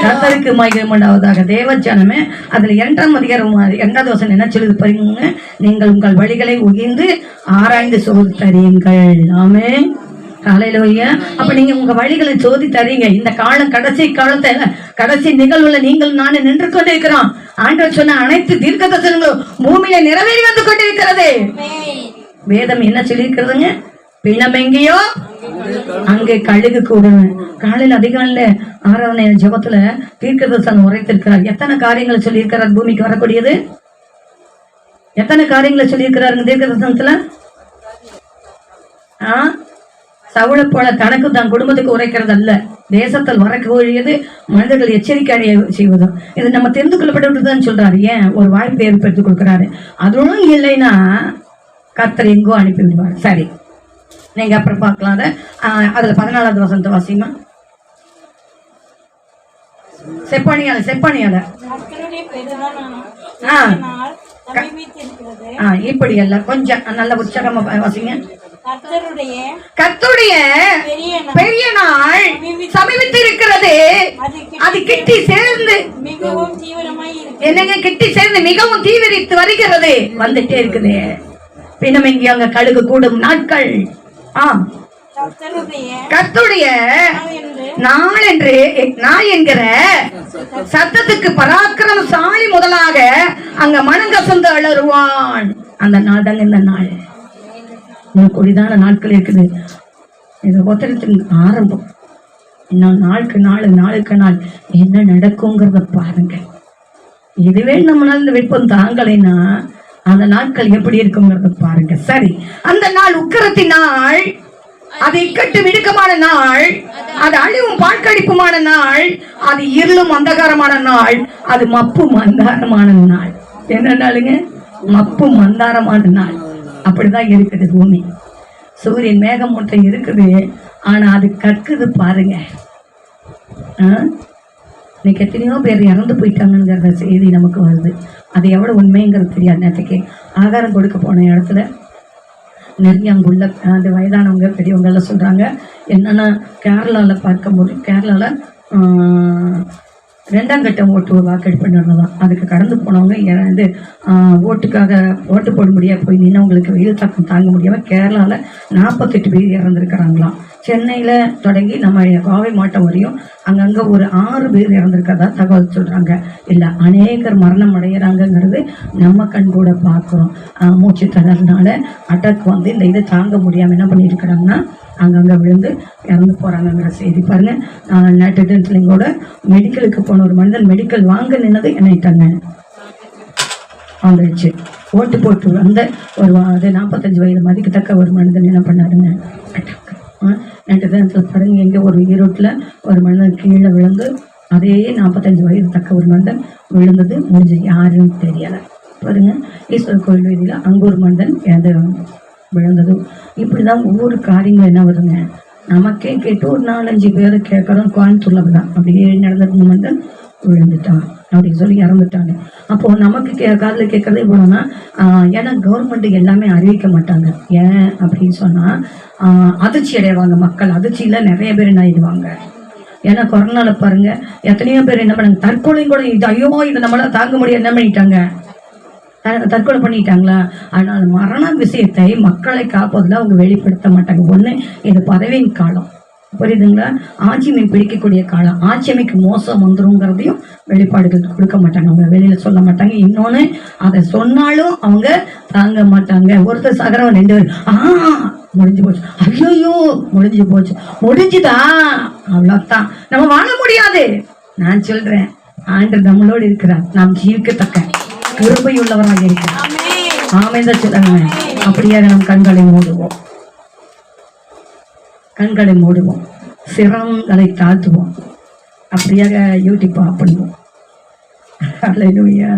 கர்த்தருக்கு மகிமை உண்டாவதாக. தேவ ஜனமே, அதுல 2ஆம் அதிகாரம் 2வது வசனம் என்ன சொல்லுது பாருங்க, நீங்கள் உங்கள் வழிகளை உகிர்ந்து ஆராய்ந்து சோதித்தறியுங்கள். ஆமென். ஹல்லேலூயா. அப்ப நீங்க உங்க வழிகளை சோதி தரீங்க. இந்த காலம் கடைசி காலத்தை கடைசி நிகழ்வுல நீங்கள் நானே நின்று கொண்டிருக்கிறோம். ஆண்டவர் சொன்ன அனைத்து தீர்க்க தரிசனங்களும் பூமியில நிறைவேறி வந்து கொண்டிருக்கிறது. வேதம் என்ன சொல்லியிருக்கிறதுங்க, பிணம் எங்கேயோ அங்கே கழுகு கூடுங்க. காலையில் அதிகாலையில ஆராதனை ஜபத்துல தீர்க்க தரிசனம் உரைத்திருக்கிறார். எத்தனை காரியங்களை சொல்லியிருக்கிறார் பூமிக்கு வரக்கூடியது? எத்தனை காரியங்களை சொல்லியிருக்கிறாருங்க தீர்க்க தரிசனத்துல? சவுளை போல தனக்கு தான் குடும்பத்துக்கு உரைக்கிறது அல்ல, தேசத்தில் வரக்கூடியது மனிதர்கள் எச்சரிக்கை அடைய செய்வதும். இது நம்ம தெரிந்து கொள்ளப்பட்டு சொல்றாரு. ஏன்? ஒரு வாய்ப்பை ஏற்படுத்தி கொடுக்குறாரு. அதுவும் இல்லைன்னா கர்த்தர் எங்கோ அனுப்பி விடுவார். சரி, நீங்க அப்புறம் பார்க்கலாம். அதுல 14வது வசனத்தை வாசிமா. செப்பானியால இப்படி அல்ல, கொஞ்சம் நல்ல உற்சாகமா வாசிங்க. கர்த்தருடைய பெரிய நாள் சமீபித்து இருக்கிறது, அது கிட்டி சேர்ந்து என்னங்க கிட்டி சேர்ந்து மிகவும் தீவிரித்து வருகிறது, வந்துட்டே இருக்குது. பின்னம் இங்கே அங்க கழுகு கூடும் நாட்கள். கர்த்தருடைய நாள் என்று நாய் என்கிற சத்தத்துக்கு பராக்கிரமசாலி முதலாக அங்க மனங்கசந்து அலறுவான். அந்த நாள் தாங்க இந்த நாள். கொடிதான நாட்கள் இருக்குது. இது ஒத்தரத்தின் ஆரம்பம். இன்னும் நாளுக்கு நாள் என்ன நடக்குங்கிறத பாருங்க. இதுவே நம்மளால இந்த விருப்பம் தாங்கலைன்னா அந்த நாட்கள் எப்படி இருக்குங்கிறத பாருங்க. சரி, அந்த நாள் உக்கிரத்தின் நாள், அது இக்கட்டு மிடுக்கமான நாள், அது அழிவும் பாழ்கடிப்புமான நாள், அது இருளும் அந்தகாரமான நாள், அது மப்பும் அந்தாரமான நாள். என்ன நாளுங்க? மப்பும் அந்தாரமான நாள். அப்படிதான் இருக்குது பூமி. சூரியன் மேகமூட்டம் இருக்குது, ஆனா அது கற்குது பாருங்க. இன்னைக்கு எத்தனையோ பேர் இறந்து போயிட்டாங்கிற செய்தி நமக்கு வருது. அது எவ்வளவு உண்மைங்கிறது தெரியாது. நேற்றுக்கு ஆகாரம் கொடுக்க போன இடத்துல நிறைய அங்குள்ள அந்த வயதானவங்க பெரியவங்க எல்லாம் சொல்றாங்க, என்னன்னா கேரளாவில் பார்க்கும்போது கேரளாவில் 2ஆம் கட்டம் ஓட்டு வாக்கெடுப்பு நடந்ததான். அதுக்கு கடந்து போனவங்க வந்து ஓட்டுக்காக ஓட்டு போட முடியாது போய் நின்னவங்களுக்கு வெயில் தாக்கம் தாங்க முடியாமல் கேரளாவில் 48 பேர் இறந்துருக்கிறாங்களாம். சென்னையில் தொடங்கி நம்ம கோவை மாவட்டம் வரையும் அங்கங்கே ஒரு 6 பேர் இறந்துருக்கிறதா தகவல் சொல்கிறாங்க. இல்லை, அநேகர் மரணம் அடைகிறாங்கங்கிறது நம்ம கண் கூட பார்க்குறோம். மூச்சு திணறனால அட்டாக் வந்து இந்த இதை தாங்க முடியாமல் என்ன பண்ணியிருக்கிறாங்கன்னா அங்கங்கே விழுந்து இறந்து போகிறாங்கங்கிற செய்தி பாருங்க. நேற்று தினத்துலைங்கூட மெடிக்கலுக்கு போன ஒரு மனிதன் மெடிக்கல் வாங்க நின்னது என்னட்டாங்க வந்துடுச்சு. ஓட்டு போட்டு வந்த ஒரு 45 வயது மதிக்கத்தக்க ஒரு மனிதன் என்ன பண்ணாருங்க நேற்று தினத்தில் பாருங்க. எங்கே ஒரு ஈரோட்டில் ஒரு மனிதன் கீழே விழுந்து அதே 45 வயது தக்க ஒரு மனிதன் விழுந்தது முடிஞ்சு யாருன்னு தெரியலை பாருங்க. ஈஸ்வரர் கோயில் வீதியில் அங்கே ஒரு மனிதன் இறந்து விழுந்தது. இப்படிதான் ஒவ்வொரு காரியங்கள் என்ன வருங்க நமக்கே கேட்டு ஒரு 4-5 பேர் கேட்கறோம். கோயம்புத்தூர்ல அப்படிதான் அப்படியே நடந்திருந்த மனிதன் விழுந்துட்டான் அப்படின்னு சொல்லி இறந்துட்டாங்க. அப்போ நமக்கு காதில் கேட்கறது இவ்வளோனா, ஏன்னா கவர்மெண்ட் எல்லாமே அறிவிக்க மாட்டாங்க. ஏன் அப்படின்னு சொன்னா அதிர்ச்சி அடைவாங்க மக்கள். அதிர்ச்சியில நிறைய பேர் என்ன ஆயிடுவாங்க. ஏன்னா கொரோனால பாருங்க எத்தனையோ பேர் என்ன பண்ணாங்க, தற்கொலை கூட இது ஐயோ இதை நம்மளால தாங்க முடியாது என்ன பண்ணிட்டாங்க, தற்கொலை பண்ணிட்டாங்களா. அதனால மரண விஷயத்தை மக்களை காப்பதில் அவங்க வெளிப்படுத்த மாட்டாங்க. ஒன்று, இது பதவியின் காலம், புரியுதுங்களா? ஆட்சிமை பிடிக்கக்கூடிய காலம், ஆட்சிமைக்கு மோசம் வந்துருங்கிறதையும் வெளிப்பாடுகள் கொடுக்க மாட்டாங்க, அவங்க வெளியில சொல்ல மாட்டாங்க. இன்னொன்று, அதை சொன்னாலும் அவங்க தாங்க மாட்டாங்க. ஒருத்தர் சகரவன் 2 பேர் முடிஞ்சு போச்சு, ஐயோ முடிஞ்சு போச்சு, முடிஞ்சுதா அவ்வளோதான், நம்ம வாழ முடியாது. நான் சொல்றேன், ஆண்டவர் நம்மளோடு இருக்கிறார், நாம் ஜீவிக்கத்தக்க கிருபையுள்ளவராக இருக்கிறார். ஆமென் சொல்லுங்க. அப்படியே நம் கண்களை மூடுவோம், சிரங்களை தாழ்த்துவோம், அப்படியாக யூடியூப் ஆஃப் பண்ணுவோம். ஹல்லேலூயா.